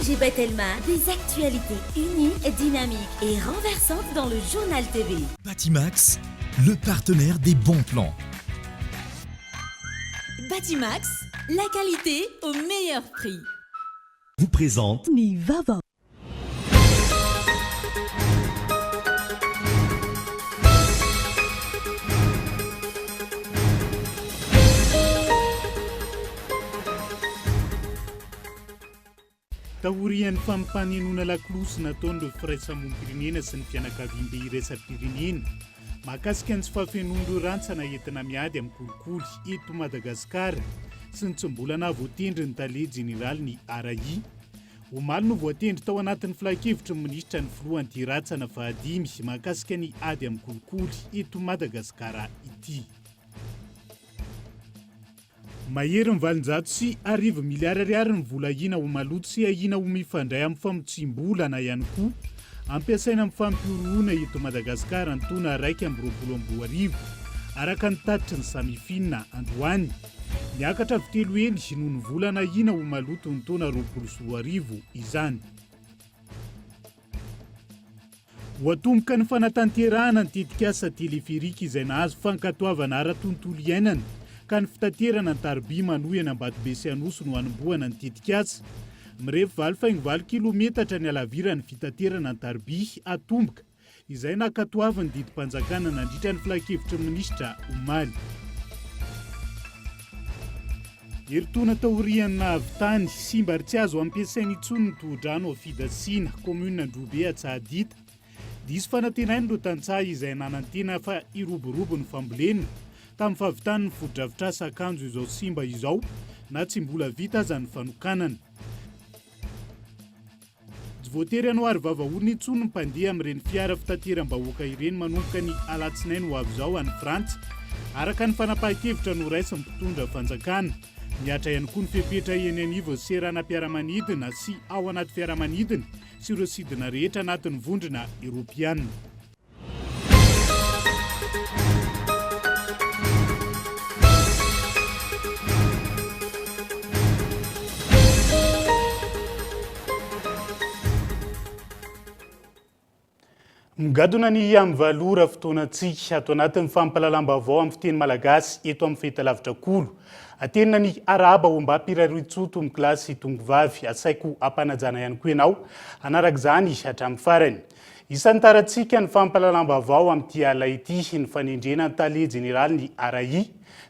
Elisabeth Elma, des actualités uniques, dynamiques et renversantes dans le journal TV. Batimax, le partenaire des bons plans. Batimax, la qualité au meilleur prix. Vous présente Nivava. Taorian'ny fampanenoana lakolosy nataon'ireo firaisamonim-pirenena sy ny fianakaviam-be iraisam-pirenena mahakasika ny tsy fahafenoan'ireo rantsana entina miady amin'ny kolikoly eto Madagasikara sy ny tsy mbola nahavoatendry ny tale jeneraly ny RAI. Omaly no voatendry tao anatin'ny filan-kevitry ny minisitra ny filohan'ity ratsana fahadimy mahakasika ny ady amin'ny kolikoly eto Madagasikara ity. Mahery ny valonjato sy arivo miliara ariary ny vola ahina ho maloto sy ahina ho mifandray amin'ny famotsim-bola na ihany koa ampiasaina amin'ny fampiorohana eto Madagasikara ny taona 2022 araka ny tatitry ny samifinina androany. Miakatra avy telo ely noho ny vola ahina ho maloto ny taona 2020 izany. Voatomboka ny fanatanterahana ny tetikasa teleferika izay nahazo fankatoavana ara-tontolo iainana ka ny fitaterana ny Tarby manohana Ambato sy Anosy no hanombohana ny tetikasa. Mirefy 4.4 kilometatra ny alavirany fitaterana ny Tarby atomboka izay nakatoavany didim-panjakana nandritra ny filan-kevitry ny minisitra Omaly. Eritona taorian'ny nahavitany simba ary tsy azo ampiasaina intsony ny tohodrano fidasiana komuna Androbe Antsahadita. Diso fanantenainy ireo tantsaha izay nanantena fa iroborobo ny fambolena tamin'ny fahavitany ny foto-drafitrasa akanjo izao simba izao na tsy mbola vita aza ny fanokanana. Tsy voatery hanao ary vavaorona intsony ny mpandeha amin'ireny fiara fitateram-bahoaka ireny manomboka ny alatsinainy ho avy izao any Frantsa araka ny fanapahan-kevitra no raisy ny mpitondra fanjakana. Miatra ihany koa ny fepetra eny anivo sy seranam-piaramanidina sy ao anaty fiaramanidina sy ireo sidina rehetra anatin'ny vondrona Eropiana. Migadona ny amin'ny valora fotoanantsika ato anatin'ny fampalalam-baovao amin'ny fiteny malagasy eto amin'ny fahitalavitra kolo. Atenina ny araba ho mba pirarotsoto amin'ny kilasy tongovavy asaiko ampanajana ihany koa ianao anarak' izany hatramin'ny farany. Isan'ny tarantsika ny fampalalam-baovao amin'ity ala ity ny fanendrena ny tale jeneraly ny RAI.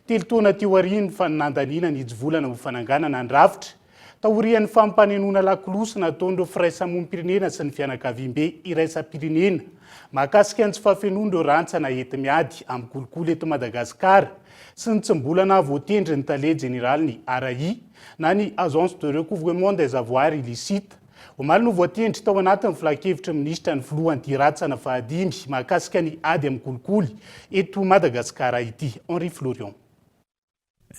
Telo taona teo aoriany nandaniana ny ijovolana ho fananganana ny rafitra. Taorian'ny fampanenoana lakolosy nataon'ireo firaisamonim-pirenena sy ny fianakaviam-be iraisam-pirenena mahakasika ny tsy fahafenoan'ireo rantsana ety miady amin'ny kolikoly eto Madagasikara sy ny tsy mbola nahavoatendry ny tale jeneraly ny RAI na ny agence de recouvrement des avoirs illicites. Omaly no voatendry tao anatin'ny filan-kevitry minisitra ny filohan'ity ratsana fahadimy mahakasika ny ady amin'ny kolikoly eto Madagasikara ity. Henri Florian.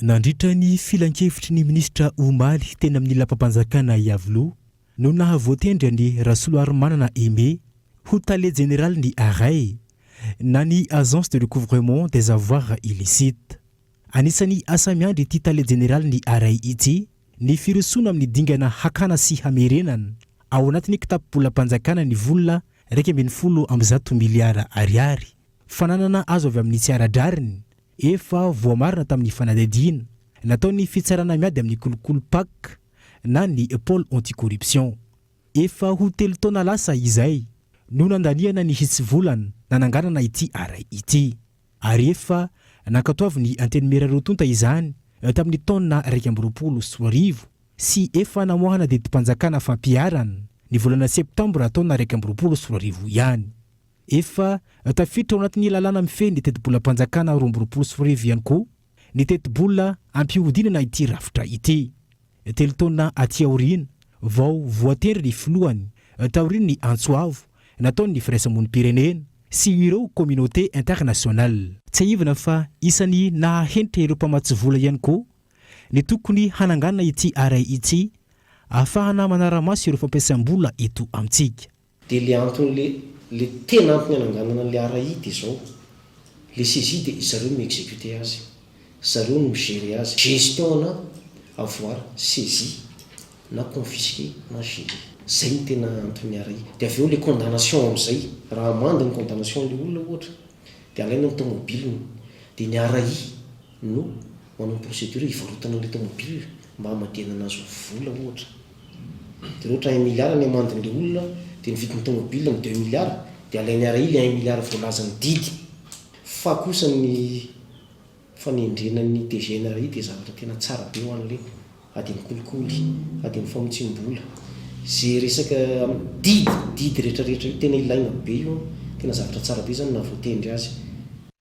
Nandritra ny filan-kevitry ny minisitra Omaly teny amin'ny lapam-panjakana Iavlo no nahavoatendry ny Rasoloary Manana Aimé ho tale jeneraly ny RAI na ny agence de recouvrement des avoirs illicites. Anisany asa miandry ity tale jeneraly ny RAI ity ny firosoana amin'ny dingana hakana sy hamerenana ao anatin'ny kitapo-bolam-panjakana ny volona 1.7 miliara ariary. Fananana azo avy amin'ny tsy ara-drariny efa voamarina tamin'ny fanadihadiana nataon'ny fitsarana miady amin'ny kolikoly PAC na ny pôle anticorruption. Efa ho 3 taona lasa izay no nandaniana ny hitsy-volana nananganana ity RAI ity ary efa nankatoavy ny anteny rotonta izany tamin'ny taona 2020 sy efa namohana didim-panjakana fampiarana ny volana septambra taona 2020 ihany. Efa tafiditra ao anatin'ny lalàna mifehy ny teti-bolam-panjakana 2020 ihany koa ny teti-bola ampihodinana ity rafitra ity. 3 taona aty aoriana vao voatendry ny filohany taoriany ny Antsoavo nataon'ny firaisamonim-pirenena sy ireo communauté internationale. Tsy ahivana fa isan'ny nahahenitra ireo mpamatsy vola ihany koa ny tokony hananganana ity RAI ity ahafahana manara-maso ireo fampiasam-bola eto amintsika. Dia le antony le tena antony hananganana le RAI ity zao le saisie dia zareo mi-exécuter azy, zareo no migérer azy, gestion na avoir saisie na confisqué na gelé. Zay ny tena antony aray. Dia avy eo le condamnation amin'izay, raha mandy ny condamnation le olona ohatra, dia alaina ny tomobiliny, dia ny aray no manao procédure hivarotana an'ilay tomobile mba hamadena anazy vola ohatra. Dia ohatra 1 milliard ny amandin'ilay olona, dia ny vidin'ny tomobile ny 2 milliards, dia alainy aray le 1 milliard voalazany didy. Fa kosa ny fanendrenan'ny DGN aray dia zavatra tena tsara be ho an'ilay ady mikolikoly, ady mifamontsim-bola. Zay resaka didy rehetrarehetra io tena ilaina be io, tena zavatra tsara be zany na voatendry azy.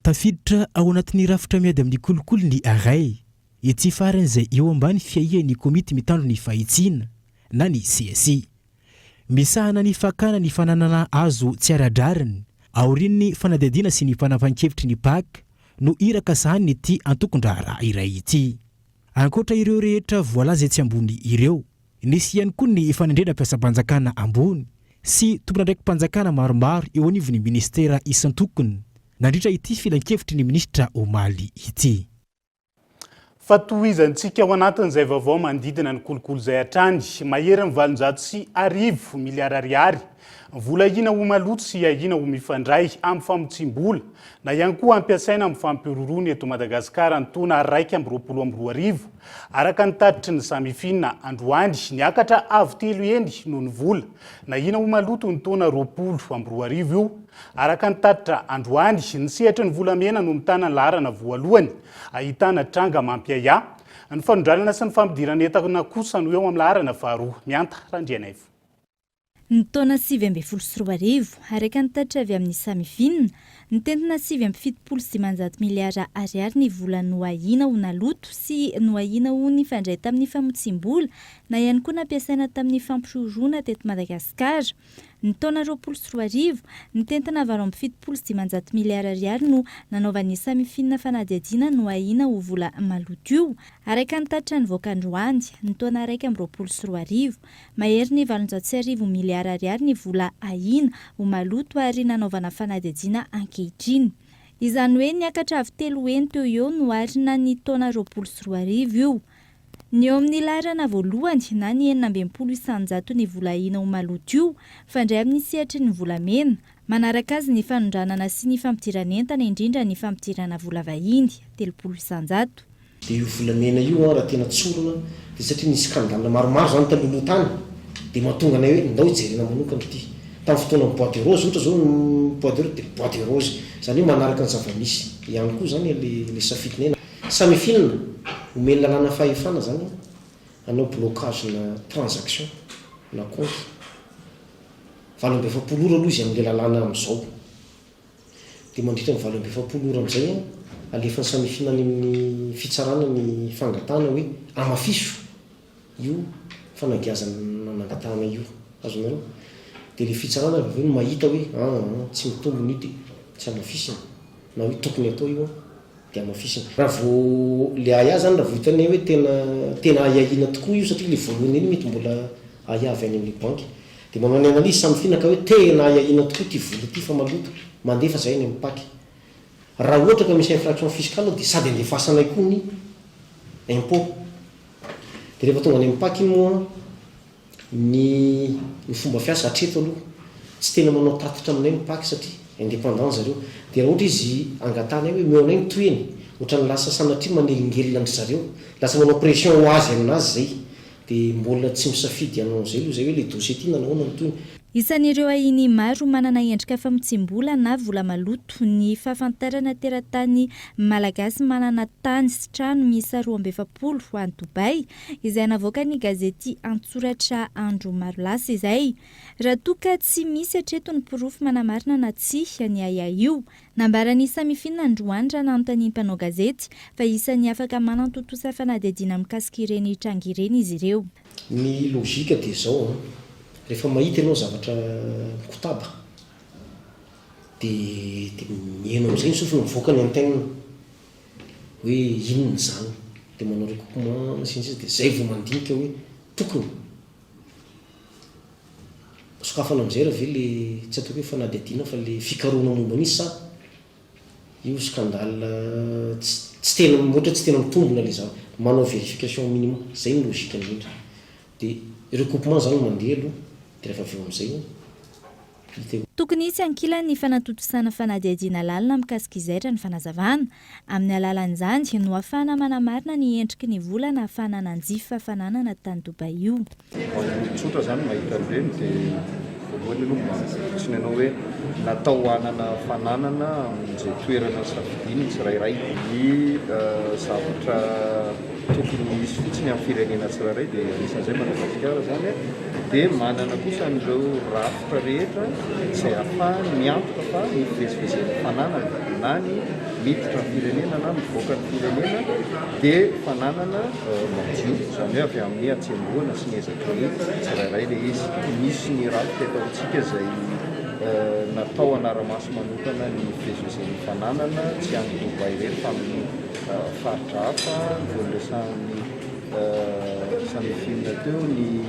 Tafiditra ao anatin'ny rafitra miady amin'ny kolikoly ny aray ity farany izay eo ambany fiahian'ny komity mitandro ny fahitsiana na ny CSI. Misahana ny fakana ny fananana azo tsy ara-drariny aorian'ny fanadihadiana sy ny fanapahan-kevitry ny PAK no iraka sahany ity antokondraharaha iray ity. Ankoatra ireo rehetra voalaza etsy ambony ireo, nisy ihany koa ny fanendrena-piasam-panjakana ambony sy tompon'andraiki-panjakana maromaro eo anivon'ny ministera isan-tokony nandritra ity filan-kevitry ny ministra Omaly ity. Fatohizantsika ao anatin'izay vaovao mandidina ny kolikoly izay hatrany, mahery ny 710 miliara ariary vola ina ho maloto sy ahina ho mifandray amin'ny famotsim-bola na ihany koa ampiasaina amin'ny fampiroroana eto Madagasikara ny taona 2022 araka ny tatitry ny samifinina Androany niakatra avy 3 endy noho ny vola na ina ho maloto ny taona 2022 io araka ny tatitra Androany ny sehatry ny volamena no mitana ny laharana voalohany ahitana tranga mampiaya ny fanondralana sy ny fampidirana entana kosa no eo amin'ny laharana faharoa mianta Randrianaivo. Ny taona 2024 araka ny tatitra avy amin'ny samifinina ny tentina 770 miliara ariary ny vola noahina ho naloto sy noahina ho nifandray tamin'ny famotsim-bola na ihany koa nampiasaina tamin'ny fampiroroana teto Madagasikara. Ny taona 2024 ny tentina 770 miliara ariary no nanaovan'ny samifinina fanadihadiana noahina ho vola maloto io araka ny tatitra nivoaka Androany ny taona 2024 mahery ny 709 miliara ariary ny vola ahina ho maloto ary nanaovana fanadihadiana ankehitriny. Izany hoe niakatra avy 3 eny teo eo no arina ny taona 2024 io. Ny eo amin'ny laharana voalohany na ny 900 ny vola ahina ho maloto io fandray amin'ny sehatry ny volamena, manaraka azy ny fanondranana sy ny fampidirana entana indrindra ny fampidirana vola vahiny 300. Dia io volamena io raha tena tsorona dia satria nisy skandale maromaro zany taloloha tany dia mahatonga anay hoe ndao hijerena manokana ity. Tamin'ny fotoana ny boîte de rose ohatra zao ny boîte de rose dia boîte de rose zany hoe manaraka ny zava-misy ihany koa zany le safidinena samifinina omeny lalàna fahefana zany anao blocage na transaction na compte 27 ora aloha izy amin'ilay lalàna amin'izao dia mandritra ny 27 ora amin'izay alefa ny samifinana amin'ny fitsarana ny fangatana hoe amafiso io fanagiazana nangatana io azonareo dia le fitsarana avy eo no mahita hoe tsy mitombony io dia tsy amafisina na hoe tokony atao io dia amafisina. Raha vao le aya zany raha vao hitany hoe tena ayahina tokoa io satria le voalohany eny mety mbola ayavy any amin'ny banky dia manao ny analyse samifinaka hoe tena ayahina tokoa ity vola ity fa maloto mandefa zay any amin'ny paky. Raha ohatra ka misy infraction fiscale dia sady andefasanay koa ny impôt. Dia rehefa tonga any amin'ny paky moa ny fomba fiasa hatreto aloha tsy tena manao tatitra aminay ny paky satria indépendant zareo dia raha ohatra izy angatana hoe meo anay ny toeny ohatra ny lasa sanatria manelingelina andry zareo lasa manao pression ho azy aminazy zay dia mbola tsy misafidy ianao zay aloha zay hoe le dossier ity nanahoana ny toeny. Isan'ireo ahiny maro manana endrika famotsim-bola na vola maloto ny fahafantarana teratany malagasy manana tany sy trano miisa 240 ho any Dubai izay navoaka ny gazety Antsoratra Andro Marolasa izay. Raha toa ka tsy misy hatreto ny porofo manamarina na tsy ny aya io, nambarany samifinina Androany raha nanontany mpanao gazety fa isan'ny afaka manantotosa fanadihadiana mikasika ireny tranga ireny izy ireo. Ny logika dia zao rehefa mahita ianao zavatra kotaba dia mihaino amin'izay ny sofina mivoaka ny antenina hoe inona zany dia manao recoupement sinzy dia zay vao mandinika hoe tokony sokafana amin'izay raha ve le tsy atao hoe fanadihadiana fa le fikaroana momba nisy sa io scandale tsy tena ohatra tsy tena mitombona le zavatra manao vérification minimum zay ny logika indrindra dia recoupement zany mandeha aloha dia rehefa avy eo amin'izay tokony isy ankilany ny fanatotosana fanadiadiana lalina mikasika izaitra ny fanazavana amin'ny alalan'izany no ahafahana manamarina ny endriky ny volana ahafahana nanjifa fananana tany Dubai io. Tsotra zany mahita ireny dia voalohany aloha tsy nanao hoe natao hanana fananana amin'izay toerana safidiny tsirairay ny zavatra tokony misy fotsiny amin'ny firenena tsirairay dia anisan'izay Madagasikara zany dia manana kosa an'ireo rafitra rehetra izay ahafahany miantoka fa mivezivezen'ny fananana na ny miditra ny firenena na mivoaka ny firenena dia fananana madio izany hoe avy amin'ny atsemboana sy ny ezaka ny tsirairay le izy. Misy ny rafitra eto amintsika izay natao anaramaso manokana ny fivezivezen'ny fananana tsy any Dubai rery fa amin'ny faritra hafa voaresan'ny samy filina teo ny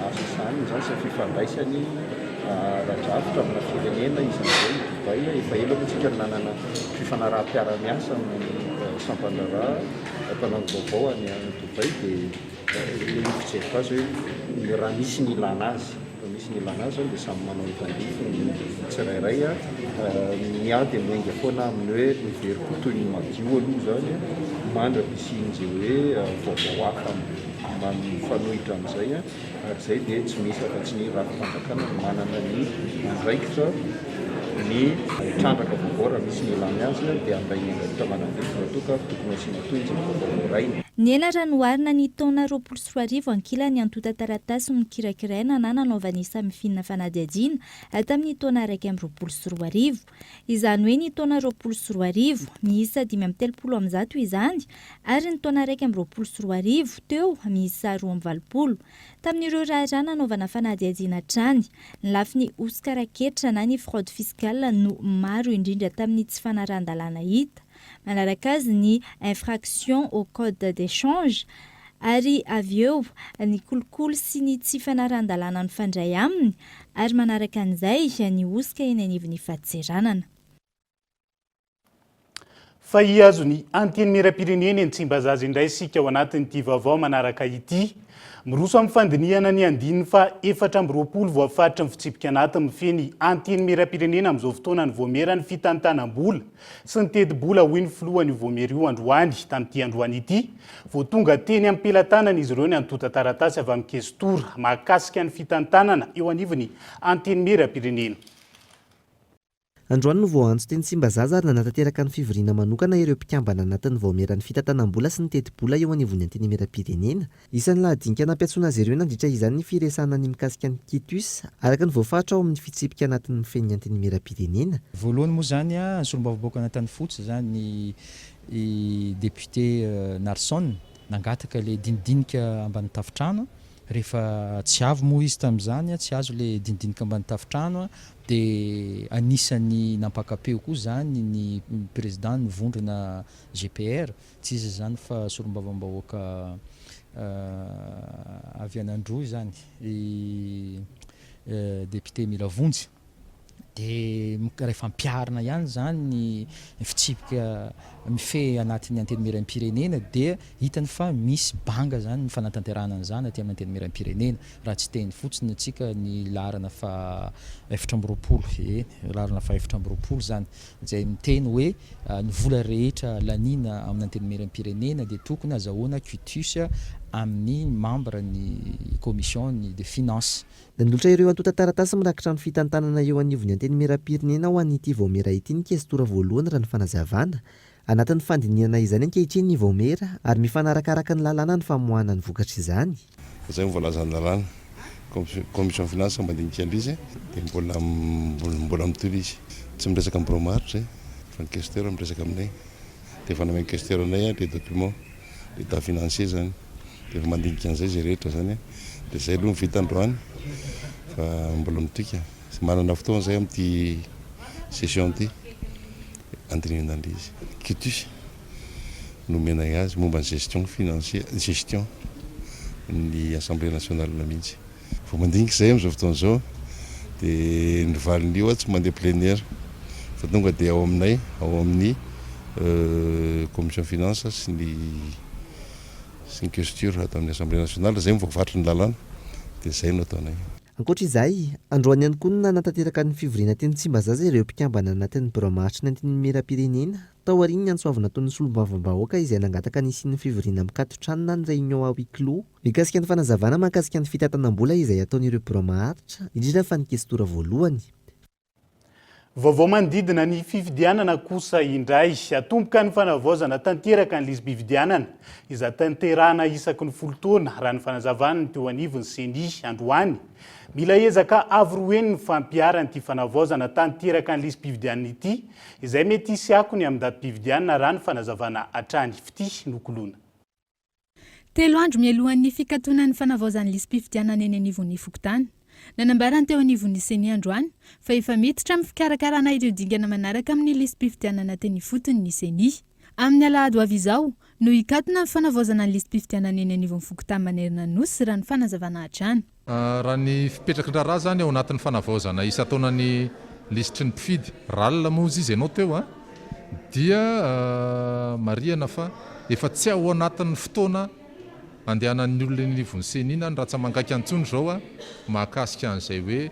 asa sany zany sy fifandraisany radrafitra amina firenena isan'izay Dubai efa ela motsika nanana fifanaraha-piara-miasa amin'ny sampandrara mpanango vaovao any Dubai dia fijerika azy hoe raha misy ny ilana azy misy ny ilana azy dia samy manao ivandify ny tsirairay miady miainga foana amin'ny hoe miveriko toy ny madio aloha zany mandra misian'izay hoe vaovao hafa mifanohitra amin'izay ary zay dia tsy misy afa-tsy ny rafi-panjakana manana ny andraikitra ny trandraka vaovao raha misy ny ilany azy dia anday endraikitra manandrifina toka tokony asiana tohinjy vaovao rainy. Ny enatra noharina ny taona 2024 ankilany antota taratasy mikirakiraina na nanaovany samy finina fanadiadiana tamin'ny taona 2024. Izany hoe ny taona 2024 miisa 530 izany ary ny taona 2024 teo miisa 220. Tamin'ireo raharaha nanaovana fanadiadiana trany, ny lafiny osikarak'etra na ny fraude fiscale no maro indrindra tamin'ny tsy fanaran-dalàna hita. Manaraka azy ny infraction au code d'échange ary avy eo ny kolokolo sy ny tsy fanaran-dalàna ny fandray aminy ary manaraka an'izay ny osika eny anivon'ny fahatseranana. Fa hiazo ny anteny miram-pirenena eny Tsimbazaza indray sika ao anatin'ity vaovao manaraka ity. Miroso amin'ny fandinihana ny andininy fa 420 voafaritra ny fitsipika anaty mifeny anteny miram-pirenena amin'izao fotoana ny voamera ny fitantanam-bola sy ny teti-bola hoy ny filohan'ny voamera io androany tamin'ity androany ity. Vao tonga teny amin'ny pelantanana izy ireo ny antota taratasy avy amin'ny kestora mahakasika ny fitantanana eo anivon'ny anteny miram-pirenena. Androany no voaantso teny Tsimbazaza ary nanatanteraka ny fivoriana manokana ireo mpikambana anatin'ny voameran'ny fitantanam-bola sy ny teti-bola eo anivon'ny anteny miram-pirenena. Isan'ny lahadinika nampiatsoana azy ireo nandritra izany ny firesahana ny mikasika ny kitus araka ny voafatra ao amin'ny fitsipika anatin'ny mifenin'ny anteny miram-pirenena. Voalohany moa zany solombavambaoaka anatin'ny fotsy zany i député Narson nangataka le dinidinika ambany tafitrano rehefa tsy avy moa izy tamin'izany tsy azo le dinidinika ambany tafitrano dia anisany nampakapeo koa zany ny président nivondrona GPR tsy izy zany fa solombavambahoaka avy an'Androy zany député Milavonjy dia rehefa mpiarina ihany zany ny fitsipika mifehy anatin'ny anteny miram-pirenena dia hitany fa misy banga zany ny fanatanterahana an'izany aty amin'ny anteny miram-pirenena raha tsy teny fotsiny atsika ny larana fa 420 larana fa 420 zany izay miteny hoe ny vola rehetra lanina amin'ny anteny miram-pirenena dia tokony azahoana quitus amin'ny membre ny commission de finance. Nanolotra ireo antota taratasy mirakitra ny fitantanana eo anivon'ny anteny miram-pirenena ho an'ity vaomera ity ny kestora voalohany raha ny fanazavana. Anatin'ny fandinihana izany ankehitriny ny vaomera ary mifanarakaraka ny lalàna ny famoahana ny vokatra izany. Izay mivoalaza ny lalàna commission finance mandinika an'izy dia mbola mitoly izy. Tsy miresaka amin'ny bromaritra fa ny kestora miresaka aminay. Dia efa namay kestora anay les documents l'état financier zany. Dia mandinika an'izay zay rehetra zany dia zay aloha mivita androany fa mbola mitika sy manana fotoana zay amin'ity session ity andrinina an'izy quitus nomenay azy momba ny gestion financière gestion ny assemblée nationale mihitsy vao mandinika zay amin'izao fotoana izao dia ny valin'io tsy mandeha plénière fa tonga dia ao aminay ao amin'ny commission finance sy ny questure atao amin'ny assemblée nationale zay mivoafatry ny lalàna dia izay no ataonay. Ankoatra izay, androany ihany koa nanatanteraka ny fivoriana teny Tsimbazaza ireo mpikambana anatin'ny boromaritry ny antenimieram-pirenena tao aoriany antsoavana taon'ny solombavam-bahoaka izay nangataka ny isian'ny fivoriana mikatotranona ny réunion à huis clos mikasika ny fanazavana mahakasika ny fitantanam-bola izay ataon'ireo boromaritry indrindra fa ny kestora voalohany. Vaovao manodidina ny fifidianana kosa indray, atomboka ny fanavaozana tanteraka ny lisbifidianana izay tanterahana isaky ny folo taona raha ny fanazavana ny teo anivon'ny seni androany. Mila ezaka avroeny ny fampiarana ity fanavaozana tanteraka ny lisbifidianana ity izay mety hisy akony amin'ny datim-pifidianana raha ny fanazavana hatrany fity nokolona. Telo andro mialohan'ny fikatoanan'ny fanavaozan'ny lisbifidianana eny anivon'ny Fokotany. Nanambarany teo anivon'ny seni androany fa efa miditra amin'ny fikarakarana ireo dingana manaraka amin'ny lisbifidianana teny fotony ny seni. Amin'ny alahady ho avy izao no hikatona ny fanavaozana ny lisbifidianana eny anivon'ny Fokotany manerana ny nosy raha ny fanazavana hatrany. Raha ny fipetrakin-draharaha zany ao anatin'ny fanavaozana isa-taonany lisitry ny mpifidy ralina mozy izy ianao teo dia marihana fa efa tsy ao anatin'ny fotoana andehanan'ny olona ny livon'ny senina ny raha tsy mangaiky antsony zao mahakasika an'izay hoe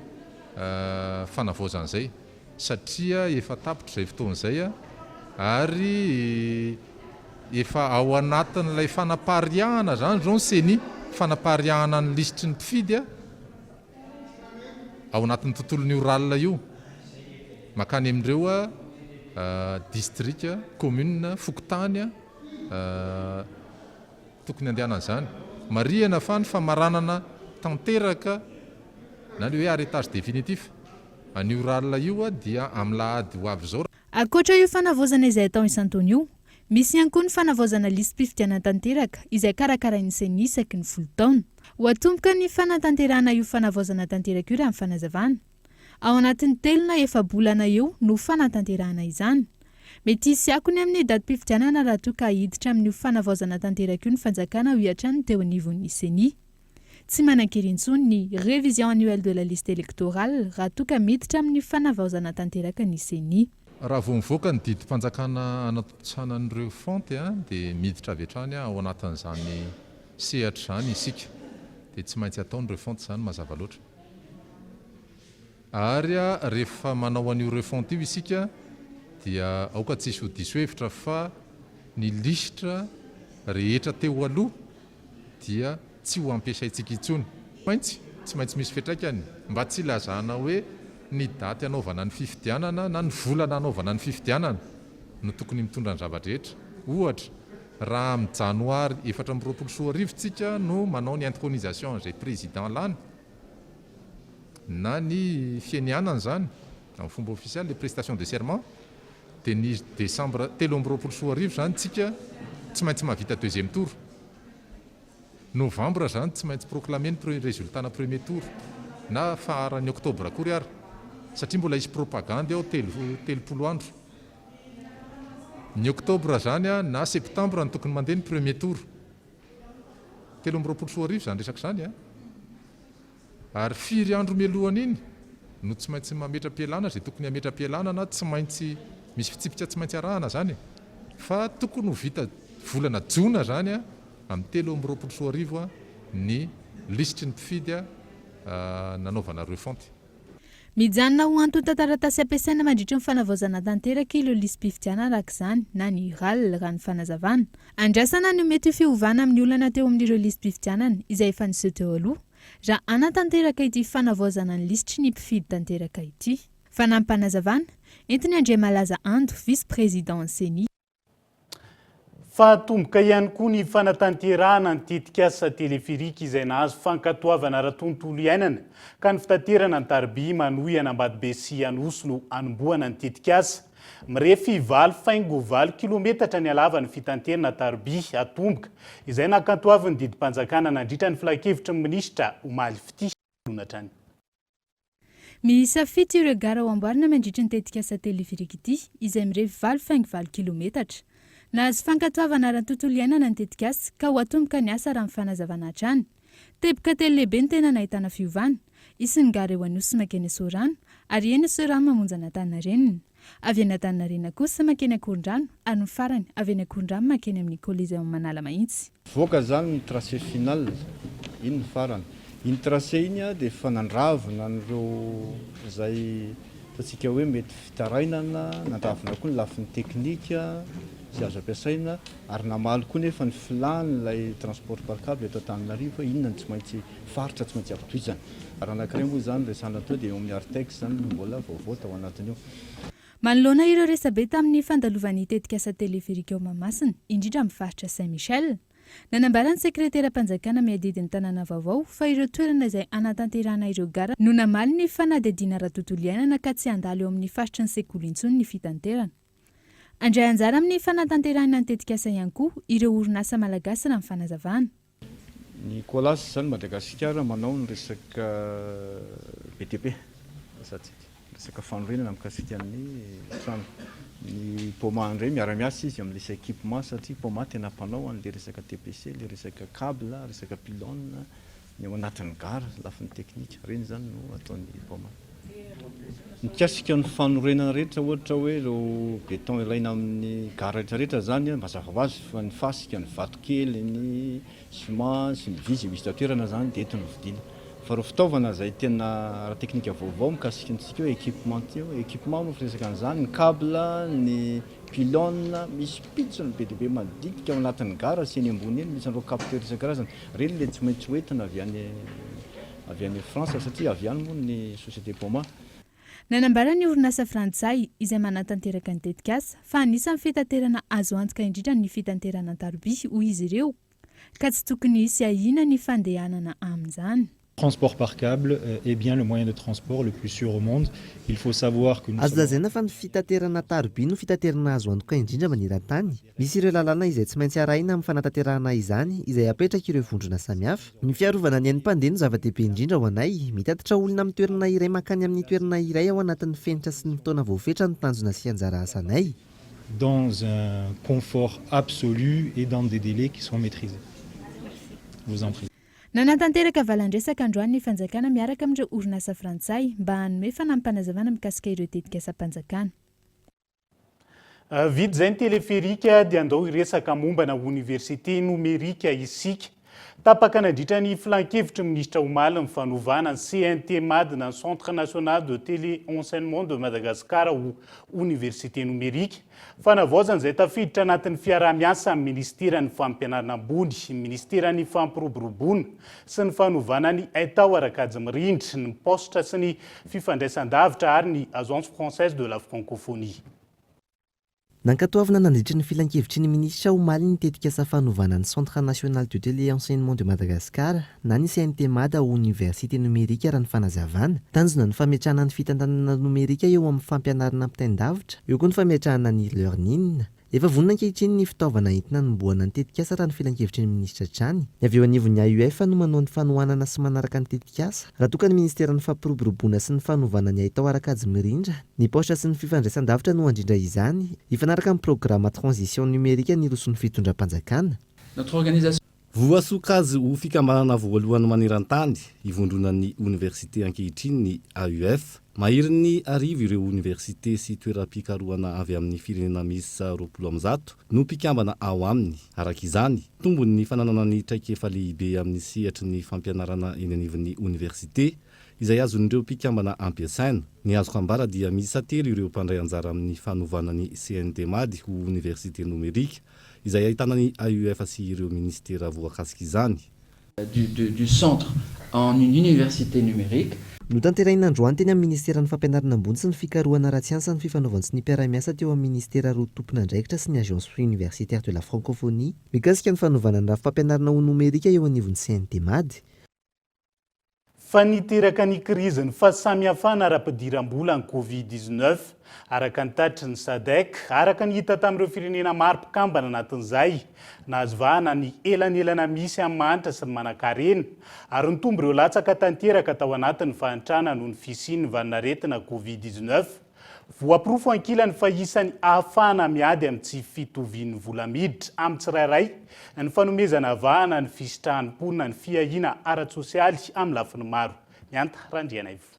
fanavaozan'izay satria efa tapitra izay fotoan'izay ary efa ao anatin'ilay fanapariahana zany zao ny seni fanapariahana ny lisitry ny mpifidy ao anatin'ny tontolon'io ralina io makany amin'ireo district commune Fokotany tokony andehanan'izany marihana fa ny famaranana tanteraka na le hoe arretage définitif an'io ralina io dia amin'ny lahady ho avy zao. Ankoatra io fanavaozana izay atao isan-taona io, misy ihany koa ny fanavaozana lisbifidianana tanteraka izay karakarain'ny seni isaky ny folo taona. Ho atomboka ny fanatanterahana io fanavaozana tanteraka io raha ny fanazavana. Ao anatin'ny telo na efa bolana eo no fanatanterahana izany. Mety hisy akony amin'ny datim-pifidianana raha toa ka hiditra amin'ny fanavaozana tanteraka io ny fanjakana ho hiatrany teo anivon'ny seni. Tsy manan-kery intsony ny révision annuelle de la liste électorale raha toa ka miditra amin'ny fanavaozana tanteraka ny seni. Raha vao mivoaka ny didim-panjakana anatotosana an'ireo fonty dia miditra avy hatrany ao anatin'izany sehatra zany isika dia tsy maintsy ataon'ireo fonty zany mazava loatra. Ary rehefa manao an'ireo fonty io isika dia aoka tsisy ho diso hevitra fa ny lisitra rehetra teo aloha dia tsy ho ampiasaintsika intsony. Tsy maintsy misy fiantraikany mba tsy ilazana hoe ny daty anaovana ny fifidianana na ny volana anaovana ny fifidianana no tokony mitondra ny zavatra rehetra. Ohatra raha amin'ny janoary 2024 tsika no manao ny intronisation izay président lany na ny fienianana zany amin'ny fomba officiel les prestations de serment dia ny décembre 2024 zany tsika tsy maintsy mahavita deuxième tour. Novembre zany tsy maintsy proclamer ny résultat na premier tour na faharan'ny octobre akory ary satria mbola isy propagande ao telopolo andro. Ny octobre zany na septembre no tokony mandeha ny premier tour. 2024 zany resaka zany ary 4 andro mialohany iny no tsy maintsy mametra-pialana zay tokony hametra-pialana na tsy maintsy misy fitsipika tsy maintsy arahana zany fa tokony ho vita volana jona zany amin'ny 2024 ny lisitry ny mpifidy nanaovana ireo fonty. Mijanona ho antontan-taratasy ampiasaina mandritra ny fanavaozana tanteraka ireo lisbifidianana araka izany na ny RAL raha ny fanazavana. Andrasana no mety fiovana amin'ny olana teo amin'ireo lisbifidianana izay efa niseho teo aloha raha anatanteraka ity fanavaozana ny lisitry ny mpifidy tanteraka ity. Fanampanazavana entiny Andria Malaza Ando, vice-président seni. Fahatomboka ihany koa ny fanatanterahana ny tetikasa telefirika izay nahazo fankatoavana ara-tontolo iainana ka ny fitaterana ny Tarby manohy Anambadibe Anosy no anombohana ny tetikasa. Mirefy 4,9 kilometatra ny halavan'ny fitanterana Tarby atomboka izay nankatoavin'ny didim-panjakana nandritra ny filakevitra minisitra Omaly Fity lonatrany. Miisa fito ireo gara ao amboarina mandritra ny tetikasa telefirika ity izay mirefy 4,9 kilometatra. Nahazo fankatoavana ara-tontolo iainana ny tetikasa ka ho atomboka ny asa raha ny fanazavana hatrany. Teboka telo lehibe ny tena nahitana fiovana. Isin'ny gara eo Anosy makeny Sorano ary eny Sorano mamonjy Antaninarenina. Avy Antaninarenina kosa makeny Akorondrano ary ny farany avy Akorondrano makeny amin'ny Coliseum Manala Mahitsy. Voaka zany ny tracé final iny ny farany. Iny tracé iny a dia fanandravina an'ireo izay ataontsika hoe mety fitarainana, nandravina koa ny lafin'ny teknika sy azo ampiasaina, ary namaly koa nefa ny filany ilay transport par câble eto Antananarivo, inona ny tsy maintsy faritra tsy maintsy ampitohizana. Ary anankiray moa zany resana tao dia eo amin'ny Artex zany mbola vaovao tao anatin'io. Manoloana ireo resabe tamin'ny fandalovan'ny tetikasa teleferika eo Mahamasina, indrindra amin'ny faritra Saint-Michel, nanambarany sekretera mpanjakana miadidiny tanàna vaovao fa ireo toerana izay anatanterahana ireo gara no namaly ny fanadihadiana ara-tontolo iainana ka tsy handalo eo amin'ny faritry ny sekoly intsony ny fitanterana. Andray anjara amin'ny fanatanterahana ny tetikasa ihany koa ireo orinasa malagasy na amin'ny fanazavana. Ny Colas zany Madagasikara manao ny resaka BTP, resaka fanorenana mikasika ny trano. Ny Poma indray miara-miasa izy amin'ilay équipement satria Poma tena mpanao an'ilay resaka TPC, ilay resaka câble, resaka pylône, ny ao anatin'ny gara, lafin'ny teknika. Reny zany no ataon'ny Poma. Mikasika ny fanorenana rehetra ohatra hoe ireo béton ilaina amin'ny gara rehetrarehetra zany mazava ho azy fa ny fasika, ny vatokely, ny ciment sy ny vy izay misy tatoerana zany dia entiny vidiana. Fa ireo fitaovana izay tena ara-teknika vaovao mikasika antsika hoe équipement no firesaka an'izany, ny câble, ny pylône, misy pitsony be dia be madinika ao anatin'ny gara sy eny ambony eny, misy an'ireo capteur isan-karazany. Reny ilay tsy maintsy hoentina avy any Frantsa satria avy any moa ny société Poma. Nanambara ny orinasa frantsay izay manatanteraka ny tetikasa fa anisan'ny fitaterana azo antoka indrindra ny fitanterana an-taroby hoy izy ireo ka tsy tokony hisy ahina ny fandehanana amin'izany. Transport par câble est bien le moyen de transport le plus sûr au monde. Il faut savoir que azo lazaina fa ny fitaterana taroby no fitaterana azo antoka indrindra maneran-tany. Misy ireo lalàna izay tsy maintsy arahina amin'ny fanatanterahana izany izay apetraka ireo vondrona samihafa. Ny fiarovana ny hanim-pandeha no zava-dehibe indrindra ho anay. Mitatitra olona amin'ny toerana iray makany amin'ny toerana iray ao anatin'ny fenitra sy ny fotoana voafetra ny tanjona sy anjara asanay. Dans un confort absolu et dans des délais qui sont maîtrisés. Vous en prie. Nanatanteraka valandresaka androany ny fanjakana miaraka amin'ireo orinasa frantsay mba hanome fanampanazavana mikasika ireo tetikasa mpanjakana. Vidy izay ny teleferika dia andao hiresaka mombana université nomerika isika. Tapaka nandritra ny filan-kevitry ministra Omaly ny fanovana ny CNT MAD na Centre National de Télé-Enseignement de Madagascar ho université nomerika. Fanavaozana izay tafiditra anatin'ny fiarah-miasa amin'ny ministeran'ny fampianarana ambony, ministeran'ny fampiroboroboana sy ny fanovana ny haitao arakajy mirindry, ny postra sy ny fifandraisan-davitra ary ny Agence Française de la Francophonie. Nankatoavana nandritra ny filan-kevitry ny ministra Omaly ny tetikasa fanovana ny Centre National de Télé-Enseignement de Madagascar na ny CNT MAD ao université nomerika raha ny fanazavana. Tanjona ny fametrahana ny fitantanana nomerika eo amin'ny fampianarana ampitain-davitra, eo koa ny fametrahana ny learning. Efa vonona ankehitriny ny fitaovana entina nomboana ny tetikasa raha ny filan-kevitry ny ministra trany. Ny avy eo anivon'ny AUF no manao ny fanohanana sy manaraka ny tetikasa raha toka ny ministeran'ny fampiroboroboana sy ny fanovana ny haitao arakajy mirindra, ny postra sy ny fifandraisan-davitra no andrindra izany ifanaraka amin'ny programma transition numérique ny roso ny fitondram-panjakana. Voasoka azy ho fikambanana voalohany maneran-tany ivondronan'ny université ankehitriny ny AUF. Mahiry ny arivo ireo université sy toeram-pikarohana avy amin'ny firenena misy 20 no mpikambana ao aminy. Araka izany, tombony ny fananana ny traikefa lehibe amin'ny sehatry ny fampianarana eny anivon'ny université izay azon'ireo mpikambana ampiasaina. Ny azoko ambara dia miisa 3 ireo mpandray anjara amin'ny fanovana ny CNT MAD ho université nomerika izay ahitana ny AUF sy ireo ministera voakasika izany. Du centre en une université numérique. No tanterahina androany teny amin'ny ministeran'ny fampianarana ambony sy ny fikarohana ara-tsiansa ny fifanovana sy ny mpiara-miasa teo amin'ny ministera roa tompona andraikitra sy ny Agence Universitaire de la Francophonie mikasika ny fanovana ny rafim-pampianarana ho nomerika eo anivon'ny CNT MAD. Fa niteraka ny krizy ny fahasamihafana ara-pidiram-bola ny Covid-19 araka ny tatry ny SADC araka ny hita tamin'ireo firenena maro mpikambana anatin'izay nahazo vahana ny elanelana misy amin'ny manitra sy ny manan-karena ary nitombo ireo latsaka tanteraka tao anatin'ny fahantrana noho ny fisian'ny vanin'aretina Covid-19 voapirofo ankilany fa isan'ny ahafahana miady amin'ny tsy fitovian'ny vola miditra amin'ny tsirairay ny fanomezana vahana ny fisitrahan'ny mponina ny fiahiana ara-tsosialy amin'ny lafiny maro. Mianta Randriana Ivo.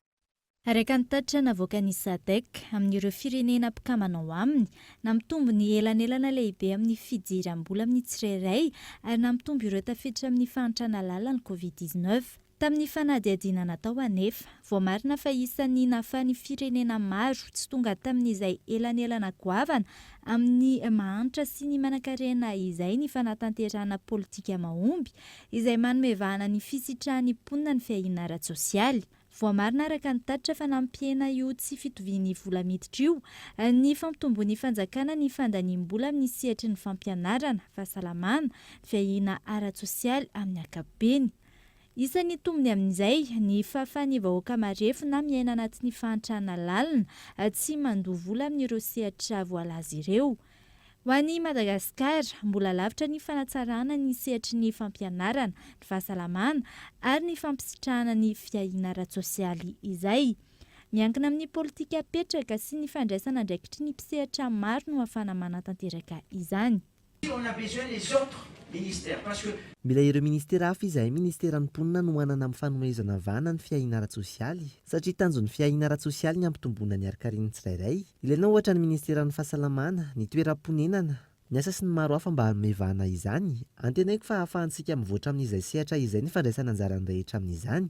araka nitatra navoaka ny SADC amin'ireo firenena mpikamanao aminy nampitombo ny elanelana lehibe amin'ny fidiram-bola amin'ny tsirairay ary nampitombo ireo tafiditra amin'ny fahantrana lalan'ny COVID-19. Tamin'ny fanadihadiana natao anefa, voamarina fa isan'ny nahafahan'ny firenena maro tsy tonga tamin'izay elanelana goavana amin'ny mahantra sy ny manan-karena izay ny fanatanterahana politika mahomby izay manome vahana ny fisitrahan'ny mponina ny fiahiana ara-tsosialy. Voamarina araka nitatra fa nampiena io tsy fitovian'ny vola miditra io ny fampitombon'ny fanjakana ny fandaniam-bola amin'ny sehatry ny fampianarana, fahasalamana, fiahiana ara-tsosialy amin'ny ankapobeny. Isan'ny tombony amin'izay ny fahafahan'ny vahoaka marefo na miaina anatin'ny fahantrana lalina tsy mandoa vola amin'ireo sehatra voalaza ireo. Ho an'ny Madagasikara, mbola lavitra ny fanatsarana ny sehatry ny fampianarana, ny fahasalamana ary ny fampisitrahana ny fiahiana ara-tsosialy izay. Miankina amin'ny politika apetraka sy ny fandraisana andraikitry ny mpisehatra maro no ahafahana manatanteraka izany. Mila ireo ministera hafa izay ministeran'ny mponina no manana amin'ny fanomezana vahana ny fiahiana ara-tsosialy satria tanjon'ny fiahiana ara-tsosialy ny ampitombona ny arikaren'ny tsirairay. Ilaina ohatra ny ministeran'ny fahasalamana, ny toeram-ponenana, ny asa sy ny maro hafa mba hanome vahana izany. Antenaiko fa ahafahantsika mivoatra amin'izay sehatra izay ny fandraisana anjarany rehetra amin'izany.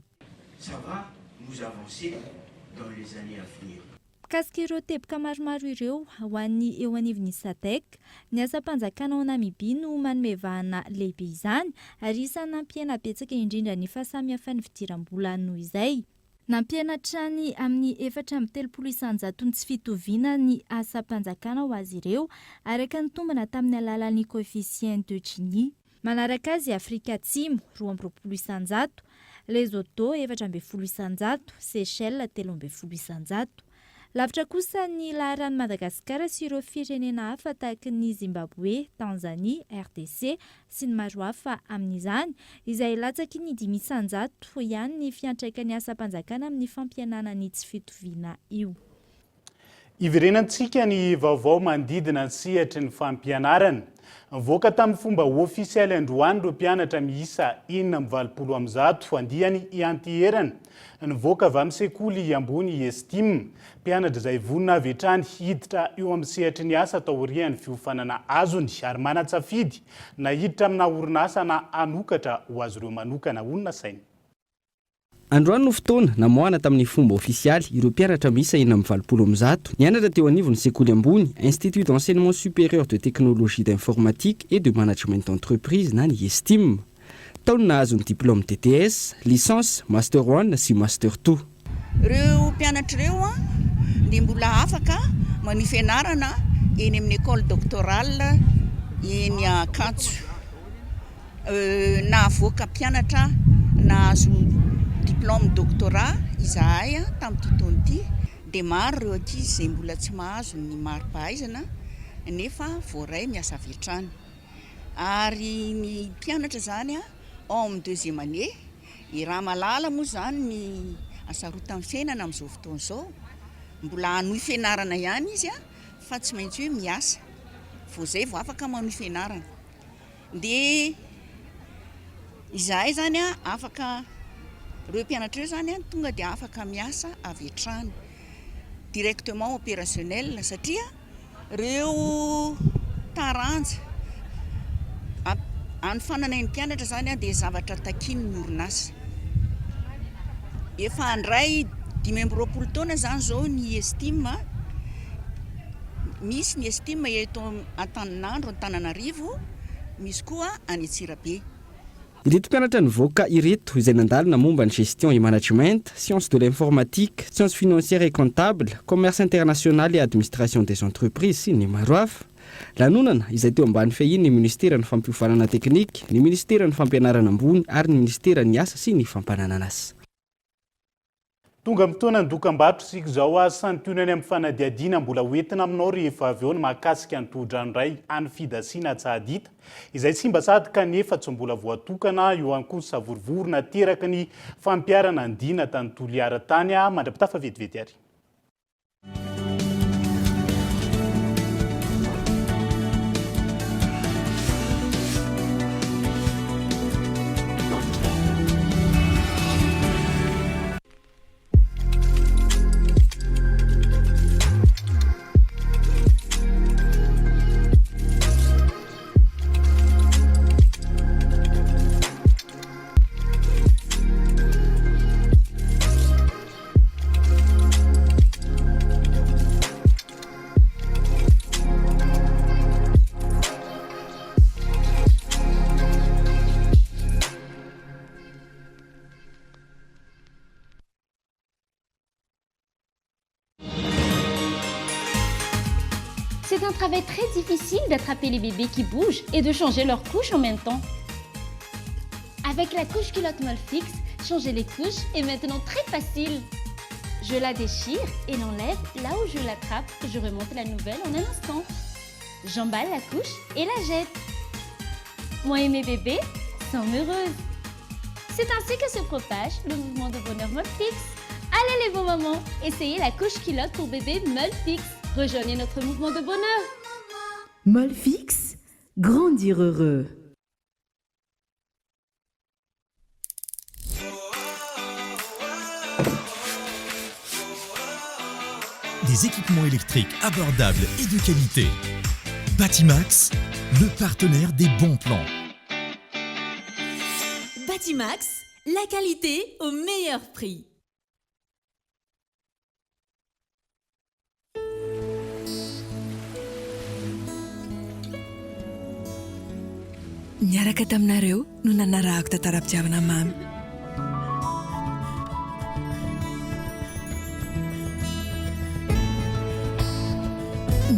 Mikasika ireo teboka maromaro ireo ho an'ny eo anivon'ny SADC, ny asa-panjakana ao Namibia no manome vahana lehibe izany ary isan'ny nampiena betsaka indrindra ny fahasamihafan'ny fidiram-bola noho izay. Nampiena hatrany amin'ny 430 tsy fitoviana ny asa-panjakana ho azy ireo araka ny tombona tamin'ny alalan'ny coefficient de Gini. Manaraka azy Afrika Atsimo 20%, Lesotho 12%, Seychelles 13%. Lavitra kosa ny laharan'ny Madagasikara sy ireo firenena hafa tahaka ny Zimbabwe, Tanzania, RDC sy ny maro hafa amin'izany izay latsaky ny 500 ihany ny fiantraikany asa-panjakana amin'ny fampianana ny tsy fitoviana io. Iverenantsika ny vaovao mandidina ny sehatry ny fampianarana. Voaka tamin'ny fomba ofisialy androany ireo mpianatra miisa 420 andihany iantiherana. Nivoaka avy amin'ny sekoly ambony Estime, mpianatra izay vonina avy hatrany hiditra eo amin'ny sehatry ny asa tao aorian'ny fiofanana azony ary manatsafidy na hiditra amina orinasa na anokatra ho azy ireo manokana onona sainy. Androany no fotoana namoahana tamin'ny fomba ofisialy ireo mpianatra miisa 420 nianatra teo anivon'ny sekoly ambony Institut d'enseignement supérieur de technologie d'informatique et de management d'entreprise na ny Estime. Taona nahazo ny diplôme TTS, licence, master 1 sy master 2. Ireo mpianatra ireo dia mbola afaka manohy fianarana eny amin'ny école doctorale eny Ankatso. Nahavoaka mpianatra nahazo diplôme doctorat izahay tamin'ity taona ity dia maro ireo ankizy izay mbola tsy mahazo ny mari-pahaizana nefa voaray miasa avy hatrany. Ary ny mpianatra zany ao amin'ny deuxième année, i raha malala moa zany ny asarotan'ny fiainana amin'izao fotoana izao. Mbola hanohy fianarana ihany izy fa tsy maintsy hoe miasa. Vao zay vao afaka manohy fianarana. Dia izahay zany afaka ireo mpianatra ireo zany tonga dia afaka miasa avy hatrany directement opérationnel satria ireo taranja anofanana ny mpianatra zany dia zavatra takiny ny orinasa. Efa andray 20 taona zany zao ny Estime, misy ny Estime eto Antananarivo, Antananarivo, misy koa any Antsirabe. Ireto mpianatra nivoaka ireto izay nandalina momba ny gestion et management, sciences de l'informatique, sciences financières et comptables, commerce international et administration des entreprises sy ny maro hafa. Lanonana izay teo ambany fahiny ny ministeran'ny fampiofanana teknika, ny ministeran'ny fampianarana ambony ary ny ministeran'ny asa sy ny fampananana asa. Tonga mitona ny dokam-barotra sika izao santionany amin'ny fanadihadiana mbola hoentina aminao rehefa avy eo ny mahakasika ny tohodrano iray any fidasiana Tsahadita izay tsy mba sady kanefa tsy mbola voatokana eo ihany koa savorivorona teraka ny fampiarana andina tany Toliara tany mandrapitafa vetivety ary. C'est un travail très difficile d'attraper les bébés qui bougent et de changer leur couche en même temps. Avec la couche culotte molle fixe, changer les couches est maintenant très facile. Je la déchire et l'enlève là où je l'attrape. Je remonte la nouvelle en un instant. J'emballe la couche et la jette. Moi et mes bébés sommes heureuses. C'est ainsi que se propage le mouvement de bonheur molle fixe. Allez les bons mamans, essayez la couche culotte pour bébé molle fixe. Rejoignez notre mouvement de bonheur. Molle fixe, grandir heureux. Des équipements électriques abordables et de qualité. Batimax, le partenaire des bons plans. Batimax, la qualité au meilleur prix. Niaraka taminareo no nanarahako tantara-pitiavana mamy.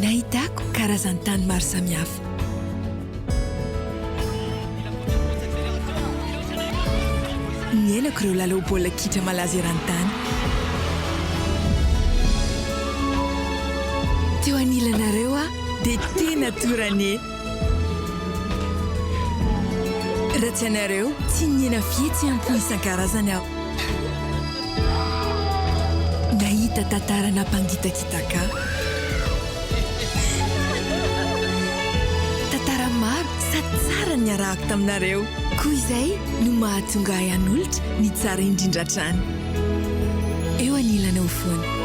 Nahitako karazan-tany maro samihafa. Nienako ireo lalao baolina kitra malaza eran-tany. Teo anilanareo dia tena torane. Raha tsy anareo tsy niena fihetsy ampo isan-karazany aho. Nahita tantara nampangitakitaka. Tantara maro sady tsara niarahako taminareo. Koa izay no mahatonga ahy an'olitra ny tsara indrindra hatrany. Eo anilana ho foana.